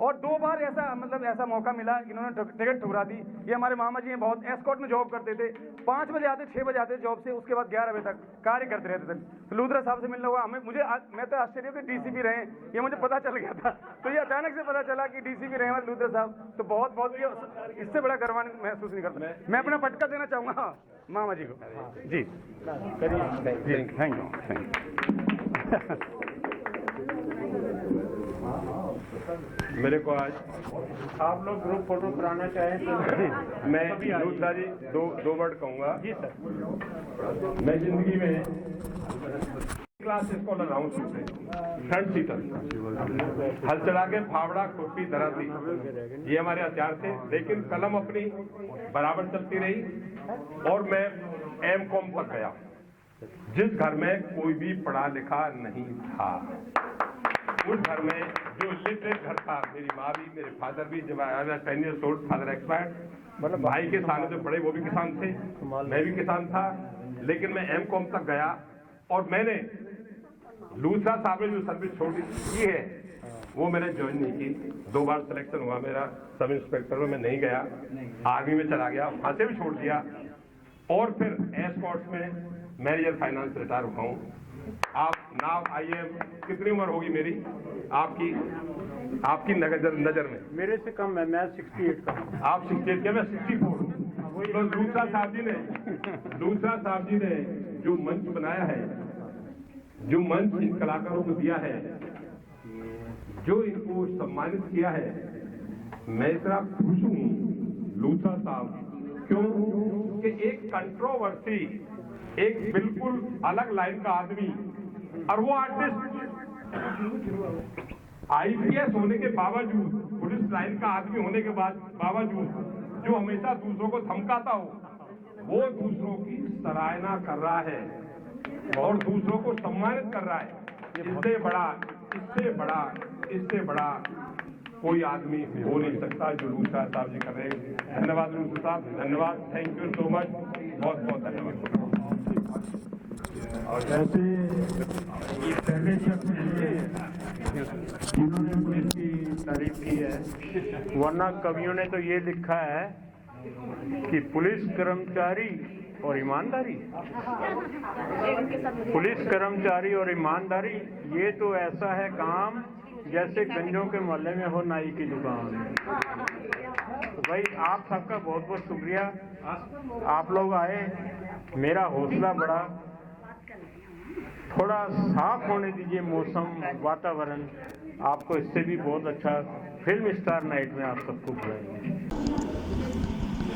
और 2 बार ऐसा मौका मिला कि इन्होंने टिकट ठुकरा दी। ये हमारे मामा जी हैं, बहुत एस्कॉर्ट में जॉब करते थे, 5 बजे आते, 6 बजे आते जॉब से, उसके बाद 11 बजे तक कार्य करते रहते थे। तो लूथरा साहब से मिलना हुआ हमें, मैं तो आश्चर्य कि DCP रहे, ये मुझे पता चल गया था, तो ये अचानक से पता चला कि DCP रहे हमारे लूथरा साहब, तो बहुत बहुत इससे बड़ा गर्वान्वित महसूस नहीं करता। मैं अपना पटका देना चाहूँगा मामा जी को। जी थैंक यू। मेरे को आज आप लोग ग्रुप फोटो कराना चाहें तो मैं लूथरा जी दो वर्ड कहूँगा। जी सर। मैं जिंदगी में क्लास स्कॉलर रहा हूँ, शुरू से फ्रंट सीटर, हल चला के फावड़ा खुरपी दराती, ये हमारे हथियार थे। लेकिन कलम अपनी बराबर चलती रही और मैं M.Com तक गया। जिस घर में कोई भी पढ़ा लिखा नहीं था, उस घर में जो लिटरेट घर था, मेरी माँ भी मेरे फादर भी, जब I was 10 years old father expired, मतलब भाई के सामने जो पढ़े वो भी किसान थे, मैं भी किसान था। लेकिन मैं M.Com तक गया और मैंने लूथरा साहब ने जो सर्विस छोड़ी की है वो मैंने ज्वाइन नहीं की। 2 बार सिलेक्शन हुआ मेरा सब इंस्पेक्टर में, मैं नहीं गया, आर्मी में चला गया, वहाँ से भी छोड़ दिया और फिर एस्कॉर्ट्स में मैनेजर फाइनेंस रिटायर हुआ हूँ। आप नाव IAM कितनी उम्र होगी मेरी आपकी नजर में? मेरे से कम है, मैं 68 का। आप 68 के, मैं 64। तो लूथरा साहब जी ने जो मंच बनाया है, जो मंच इन कलाकारों को दिया है, जो इनको सम्मानित किया है, मैं इतना खुश हूँ लूथरा साहब। क्यों कि एक कंट्रोवर्सी, एक बिल्कुल अलग लाइन का आदमी, और वो आर्टिस्ट IPS होने के बावजूद, पुलिस लाइन का आदमी होने के बावजूद, जो हमेशा दूसरों को धमकाता हो, वो दूसरों की सराहना कर रहा है और दूसरों को सम्मानित कर रहा है। इससे बड़ा कोई आदमी हो नहीं सकता जो लूथरा साहब जी कर रहे हैं। धन्यवाद लूथरा साहब, धन्यवाद, थैंक यू सो मच, बहुत बहुत धन्यवाद। और जैसे ये पहले शख्स जिन्होंने इसकी तारीफ की है, वरना कवियों ने तो ये लिखा है कि पुलिस कर्मचारी और ईमानदारी, पुलिस कर्मचारी और ईमानदारी, ये तो ऐसा है काम जैसे गंजों के मोहल्ले में हो नाई की दुकान। तो भाई आप सबका बहुत बहुत शुक्रिया, आप लोग आए, मेरा हौसला बढ़ा। थोड़ा साफ होने दीजिए मौसम, वातावरण, आपको इससे भी बहुत अच्छा फिल्म स्टार नाइट में आप सबको बुलाएंगे।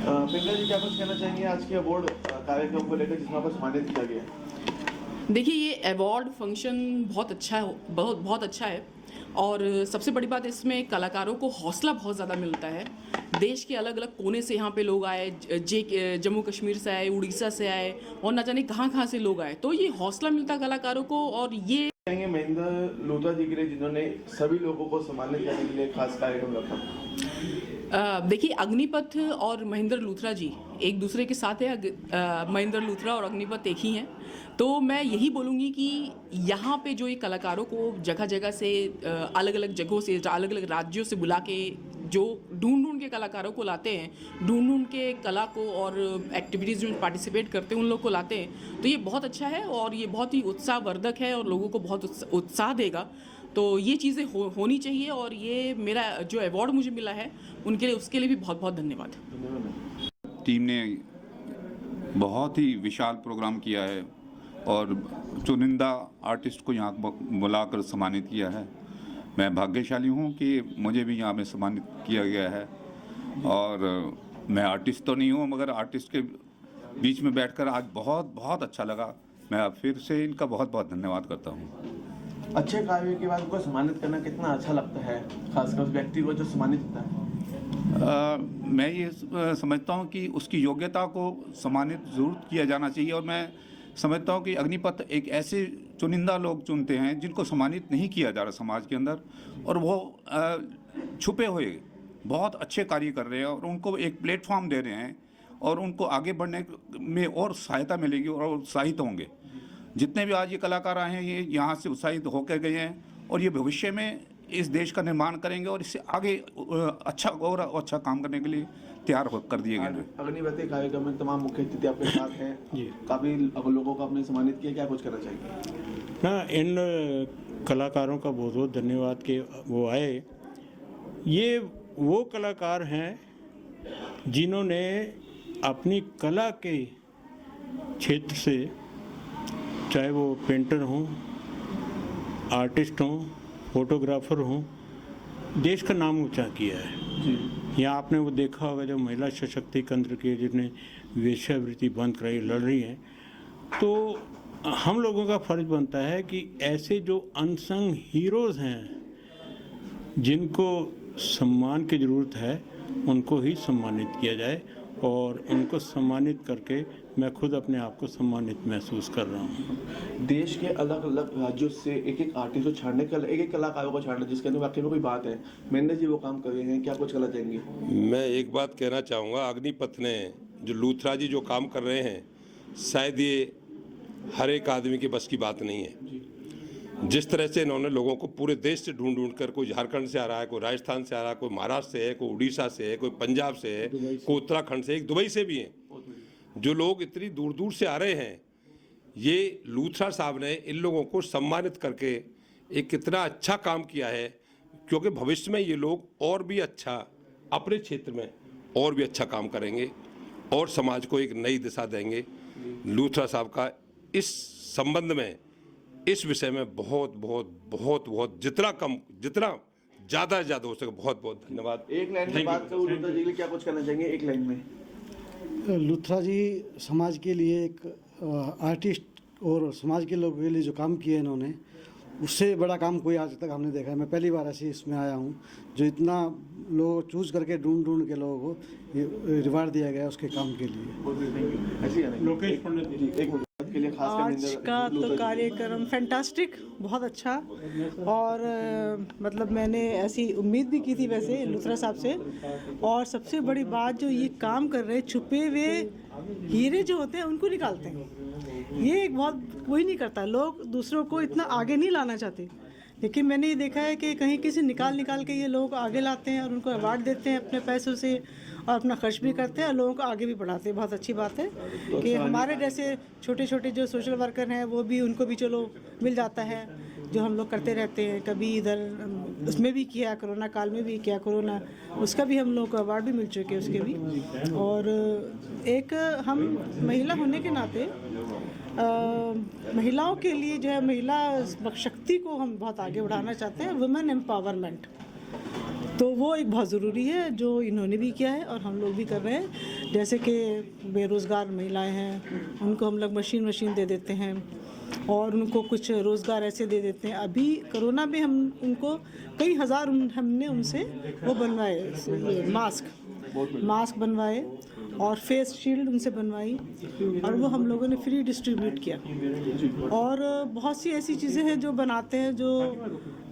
पिंगला जी क्या कुछ कहना चाहेंगे आज के अवार्ड कार्यक्रम को लेकर जिसमें आपको सम्मानित किया गया? देखिए, ये अवार्ड फंक्शन बहुत अच्छा है, बहुत अच्छा है। और सबसे बड़ी बात इसमें कलाकारों को हौसला बहुत ज़्यादा मिलता है। देश के अलग अलग कोने से यहाँ पे लोग आए, जम्मू कश्मीर से आए, उड़ीसा से आए और न जाने कहाँ से लोग आए, तो ये हौसला मिलता कलाकारों को। और ये महेंद्र लूथरा जी के लिए जिन्होंने सभी लोगों को सम्मानित करने के लिए खास कार्यक्रम रखा। देखिए, अग्निपथ और महेंद्र लूथरा जी एक दूसरे के साथ है। महेंद्र लूथरा और अग्निपथ एक ही हैं। तो मैं यही बोलूँगी कि यहाँ पे जो ये कलाकारों को जगह जगह से, अलग अलग जगहों से, अलग अलग राज्यों से बुला के जो ढूंढ के कलाकारों को लाते हैं, ढूंढ के कला को और एक्टिविटीज़ में पार्टिसिपेट करते हैं उन लोग को लाते हैं, तो ये बहुत अच्छा है और ये बहुत ही उत्साहवर्धक है और लोगों को बहुत उत्साह देगा। तो ये चीज़ें होनी चाहिए और ये मेरा जो अवार्ड मुझे मिला है उनके लिए, उसके लिए भी बहुत बहुत धन्यवाद। टीम ने बहुत ही विशाल प्रोग्राम किया है और चुनिंदा आर्टिस्ट को यहाँ बुलाकर सम्मानित किया है। मैं भाग्यशाली हूँ कि मुझे भी यहाँ में सम्मानित किया गया है। और मैं आर्टिस्ट तो नहीं हूँ, मगर आर्टिस्ट के बीच में बैठकर आज बहुत अच्छा लगा। मैं फिर से इनका बहुत धन्यवाद करता हूँ। अच्छे कार्य के बाद उनको सम्मानित करना कितना अच्छा लगता है, खासकर उस व्यक्ति को जो सम्मानित होता है? मैं ये समझता हूँ कि उसकी योग्यता को सम्मानित ज़रूर किया जाना चाहिए। और मैं समझता हूँ कि अग्निपथ एक ऐसे चुनिंदा लोग चुनते हैं जिनको सम्मानित नहीं किया जा रहा समाज के अंदर, और वो छुपे हुए बहुत अच्छे कार्य कर रहे हैं और उनको एक प्लेटफॉर्म दे रहे हैं और उनको आगे बढ़ने में और सहायता मिलेगी और उत्साहित होंगे। जितने भी आज ये कलाकार आए हैं, ये यहाँ से उत्साहित होकर गए हैं और ये भविष्य में इस देश का निर्माण करेंगे और इससे आगे अच्छा काम करने के लिए तैयार कर दिए गए हैं। अग्निपथ कार्यक्रम में तमाम मुख्य अतिथि आपके साथ हैं, काफ़ी लोगों को आपने सम्मानित किया, क्या कुछ करना चाहिए? ना, इन कलाकारों का बहुत बहुत धन्यवाद कि वो आए। ये वो कलाकार हैं जिन्होंने अपनी कला के क्षेत्र से, चाहे वो पेंटर हों, आर्टिस्ट हों, फोटोग्राफर हों, देश का नाम ऊंचा किया है। यहाँ आपने वो देखा होगा जब महिला सशक्तिकरण के जिसने वेश्यावृत्ति बंद कराई लड़ रही हैं, तो हम लोगों का फर्ज बनता है कि ऐसे जो अनसंग हीरोज़ हैं जिनको सम्मान की ज़रूरत है उनको ही सम्मानित किया जाए, और उनको सम्मानित करके मैं खुद अपने आप को सम्मानित महसूस कर रहा हूँ। देश के अलग अलग राज्यों से एक एक आर्टिस्ट को छाड़ने का, एक एक कलाकारों को छाड़ना, जिसके अंदर वाकई में कोई बात है। महेंद्र जी वो काम कर रहे हैं, क्या कुछ कहना चाहेंगे? मैं एक बात कहना चाहूँगा, अग्निपथ ने जो लूथरा जी जो काम कर रहे हैं, शायद ये हर एक आदमी के बस की बात नहीं है। जिस तरह से इन्होंने लोगों को पूरे देश से ढूंढ ढूंढ कर, कोई झारखंड से आ रहा है, कोई राजस्थान से आ रहा है, कोई महाराष्ट्र से है, कोई उड़ीसा से है, कोई पंजाब से है, कोई उत्तराखंड से, एक दुबई से भी हैं। जो लोग इतनी दूर दूर से आ रहे हैं, ये लूथरा साहब ने इन लोगों को सम्मानित करके एक कितना अच्छा काम किया है, क्योंकि भविष्य में ये लोग और भी अच्छा अपने क्षेत्र में और भी अच्छा काम करेंगे और समाज को एक नई दिशा देंगे। लूथरा साहब का इस संबंध में, इस विषय में बहुत बहुत बहुत बहुत जितना ज़्यादा से ज़्यादा हो सके बहुत बहुत धन्यवाद। एक लाइन में बात करूँ, लूथरा जी के लिए क्या कुछ कहना चाहेंगे एक लाइन में? लूथरा जी समाज के लिए एक आर्टिस्ट और समाज के लोगों के लिए जो काम किए इन्होंने, उससे बड़ा काम कोई आज तक हमने देखा है। मैं पहली बार ऐसे इसमें आया हूँ जो इतना लोग चूज करके ढूंढ ढूंढ के लोगों को रिवार्ड दिया गया उसके काम के लिए। लोकेश पंडित जी एक मिनट के लिए खास आज का तो कार्यक्रम फैंटास्टिक, बहुत अच्छा, और मतलब मैंने ऐसी उम्मीद भी की थी वैसे लूथरा साहब से। और सबसे बड़ी बात जो ये काम कर रहे, छुपे हुए हीरे जो होते हैं उनको निकालते हैं। ये एक बहुत कोई नहीं करता, लोग दूसरों को इतना आगे नहीं लाना चाहते, लेकिन मैंने ये देखा है कि कहीं किसी निकाल के ये लोग आगे लाते हैं और उनको अवार्ड देते हैं अपने पैसों से, और अपना खर्च भी करते हैं और लोगों को आगे भी बढ़ाते हैं। बहुत अच्छी बात है कि हमारे जैसे छोटे छोटे जो सोशल वर्कर हैं वो भी, उनको भी चलो मिल जाता है, जो हम लोग करते रहते हैं। कभी इधर उसमें भी किया, कोरोना काल में भी किया, कोरोना उसका भी हम लोग को अवार्ड भी मिल चुके हैं उसके भी। और एक हम महिला होने के नाते महिलाओं के लिए जो है, महिला शक्ति को हम बहुत आगे बढ़ाना चाहते हैं, वुमेन एम्पावरमेंट। तो वो एक बहुत ज़रूरी है जो इन्होंने भी किया है और हम लोग भी कर रहे हैं। जैसे कि बेरोज़गार महिलाएं हैं, उनको हम लोग मशीन दे देते हैं और उनको कुछ रोज़गार ऐसे दे देते हैं। अभी कोरोना में हम उनको कई हज़ार हमने उनसे वो बनवाए, ये मास्क बनवाए और फेस शील्ड उनसे बनवाई, और वो हम लोगों ने फ्री डिस्ट्रीब्यूट किया। और बहुत सी ऐसी चीज़ें हैं जो बनाते हैं, जो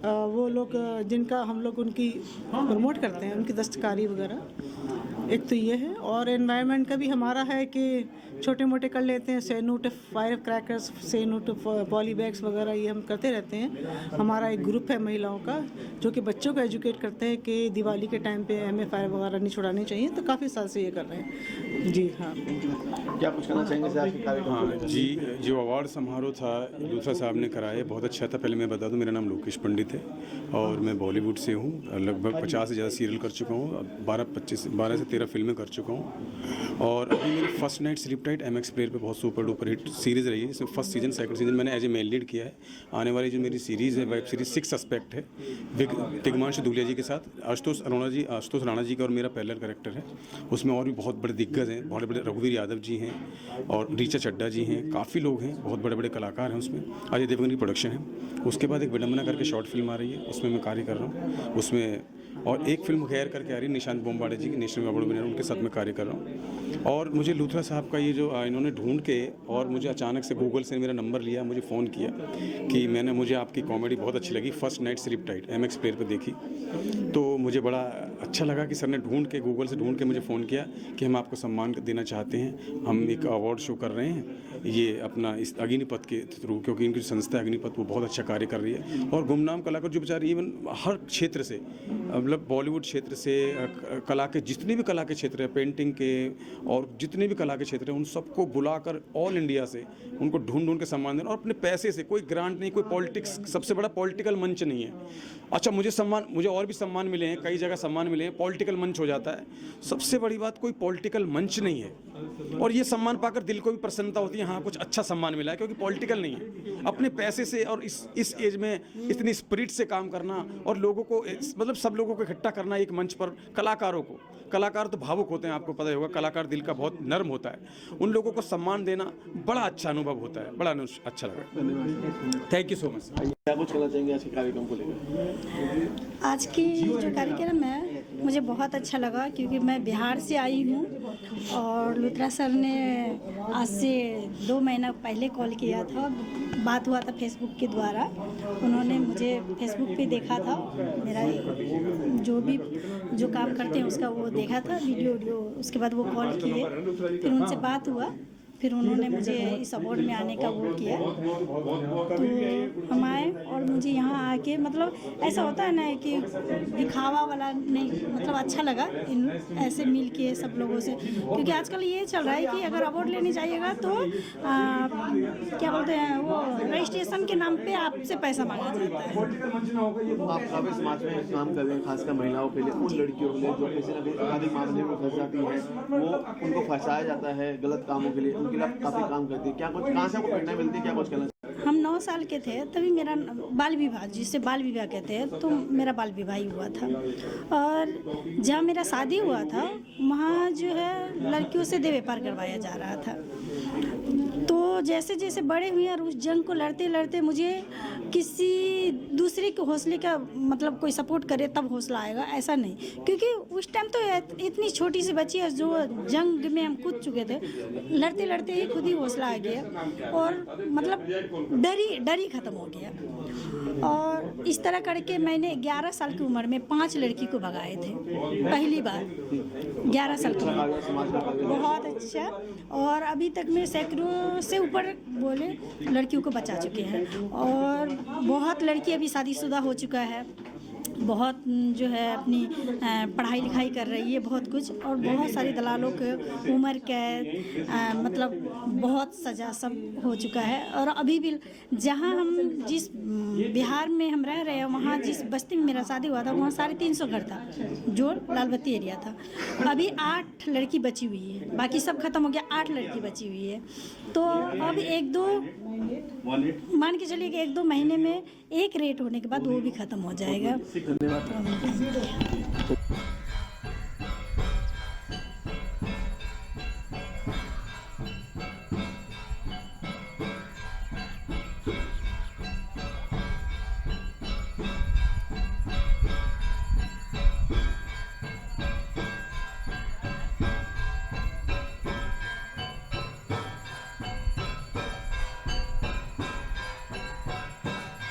वो लोग जिनका हम लोग उनकी प्रमोट करते हैं, उनकी दस्तकारी वगैरह। एक तो ये है, और एनवायरनमेंट का भी हमारा है कि छोटे मोटे कर लेते हैं, से नो टू फायर क्रैकर्स, से नो टू पॉली बैग्स वगैरह, ये हम करते रहते हैं। हमारा एक ग्रुप है महिलाओं का जो कि बच्चों को एजुकेट करते हैं कि दिवाली के टाइम पे हमें फायर वगैरह नहीं छुड़ानी चाहिए, तो काफ़ी साल से ये कर रहे हैं। जी हाँ, क्या कुछ कहना चाहेंगे? हाँ जी, जो अवार्ड समारोह था लूथरा साहब ने कराया, बहुत अच्छा था। पहले मैं बता दूं, मेरा नाम लोकेश पंडित है और मैं बॉलीवुड से हूँ। लगभग 50 से ज़्यादा सीरियल कर चुका हूँ, 12 से 13 फिल्में कर चुका हूँ। और अभी मेरी first night slip tight MX player पे बहुत सुपर डुपर हिट सीरीज़ रही है। इसमें फर्स्ट सीजन सेकंड सीजन मैंने एज ए मेल लीड किया है। आने वाली जो मेरी सीरीज़ है, वेब सीरीज 6 सस्पेक्ट है, तिग्मांशु धूलिया जी के साथ, आशुतोष राणा जी का और मेरा पैरेलल कैरेक्टर है। उसमें और भी बहुत बड़े दिग्गज हैं, बहुत बड़े रघुवीर यादव जी हैं और रीचा चड्डा जी हैं, काफ़ी लोग हैं, बहुत बड़े बड़े कलाकार हैं उसमें। अजय देवगन की प्रोडक्शन है। उसके बाद एक विडम्बना करके शॉर्ट फिल्म आ रही है, उसमें मैं कार्य कर रहा हूँ उसमें। और एक फिल्म गैर करके आ रही है, निशांत बोम्बाड़े जी की, नेशनल अवार्ड विनर, उनके साथ मैं कार्य कर रहा हूँ। और मुझे लूथरा साहब का ये जो इन्होंने ढूंढ के, और मुझे अचानक से गूगल से मेरा नंबर लिया, मुझे फ़ोन किया कि मुझे आपकी कॉमेडी बहुत अच्छी लगी, first night slip tight MX player पर देखी, तो मुझे बड़ा अच्छा लगा कि सर ने गूगल से ढूंढ के मुझे फ़ोन किया कि हम आपको सम्मान देना चाहते हैं, हम एक अवार्ड शो कर रहे हैं ये अपना इस अग्निपथ के थ्रू, क्योंकि इनकी संस्था अग्निपथ वो बहुत अच्छा कार्य कर रही है। और गुमनाम कलाकार जो बेचारे इवन हर क्षेत्र से, मतलब बॉलीवुड क्षेत्र से, कला के जितने भी कला के क्षेत्र है, पेंटिंग के और जितने भी कला के क्षेत्र हैं, उन सबको बुलाकर ऑल इंडिया से उनको ढूंढ ढूंढ के सम्मान देना, और अपने पैसे से, कोई ग्रांट नहीं, कोई पॉलिटिक्स, सबसे बड़ा पॉलिटिकल मंच नहीं है। अच्छा, मुझे और भी सम्मान मिले हैं, कई जगह सम्मान मिले हैं, पॉलिटिकल मंच हो जाता है। सबसे बड़ी बात, कोई पॉलिटिकल मंच नहीं है, और ये सम्मान पाकर दिल को भी प्रसन्नता होती है, हाँ कुछ अच्छा सम्मान मिला है, क्योंकि पॉलिटिकल नहीं है। अपने पैसे से और इस एज में इतनी स्पिरिट से काम करना और लोगों को, मतलब सब लोगों को इकट्ठा करना एक मंच पर, कलाकारों को, कलाकार तो भावुक होते हैं, आपको पता ही होगा, कलाकार दिल का बहुत नर्म होता है, उन लोगों को सम्मान देना बड़ा अच्छा अनुभव होता है, बड़ा अच्छा लगा। Thank you so much. क्या कुछ कहना चाहेंगे आज के कार्यक्रम को लेकर? आज की जो कार्यक्रम है मुझे बहुत अच्छा लगा, क्योंकि मैं बिहार से आई हूँ और लूथरा सर ने आज से 2 महीना पहले कॉल किया था, बात हुआ था फेसबुक के द्वारा। उन्होंने मुझे फेसबुक पे देखा था, मेरा जो काम करते हैं उसका वो देखा था वीडियो, उसके बाद वो कॉल किए, फिर उनसे बात हुआ, फिर उन्होंने मुझे इस अवार्ड में आने का वो किया, तो हम आए और मुझे यहाँ आके, मतलब ऐसा होता है ना कि दिखावा वाला नहीं, मतलब अच्छा लगा ऐसे मिल के सब लोगों से, क्योंकि आजकल ये चल रहा है कि अगर अवार्ड लेने जाइएगा तो क्या बोलते हैं, वो रजिस्ट्रेशन के नाम पे आपसे पैसा मांगा जाता है। आप काफी समाज में काम कर रहे हैं, खासकर महिलाओं के लिए, उन लड़कियों के लिए जो किसी न किसी अपराधिक मामले में फंस जाती हैं, वो उनको फंसाया जाता है गलत कामों के लिए, उनके लिए काफी काम करती है, क्या कुछ कहाँ से आपको प्रेरणा मिलती है, क्या कुछ कहना? हम 9 साल के थे तभी मेरा बाल विवाह, जिसे बाल विवाह कहते हैं, तो मेरा बाल विवाह ही हुआ था, और जहाँ मेरा शादी हुआ था वहाँ जो है लड़कियों से देह व्यापार करवाया जा रहा था। तो जैसे जैसे बड़े हुए और उस जंग को लड़ते लड़ते मुझे किसी दूसरे के हौसले का, मतलब कोई सपोर्ट करे तब हौसला आएगा, ऐसा नहीं, क्योंकि उस टाइम तो इतनी छोटी सी बच्ची है जो जंग में हम कूद चुके थे, लड़ते लड़ते ही खुद ही हौसला आ गया, और मतलब डर ही ख़त्म हो गया। और इस तरह करके मैंने 11 साल की उम्र में 5 लड़की को भगाए थे, पहली बार 11 साल की उम्र, बहुत अच्छा। और अभी तक मैं सैकड़ों से ऊपर बोले लड़कियों को बचा चुके हैं, और बहुत लड़की अभी शादीशुदा हो चुका है, बहुत जो है अपनी पढ़ाई लिखाई कर रही है, बहुत कुछ, और बहुत सारे दलालों के उम्र कैद, मतलब बहुत सजा सब हो चुका है। और अभी भी जहाँ हम जिस बिहार में हम रह रहे हैं, वहाँ जिस बस्ती में मेरा शादी हुआ था वहाँ 350 घर था, जो लालबत्ती एरिया था। अभी 8 लड़की बची हुई है, बाकी सब खत्म हो गया, 8 लड़की बची हुई है। तो अब 1-2 मान के चलिए कि 1-2 महीने में एक रेट होने के बाद वो भी खत्म हो जाएगा। धन्यवाद।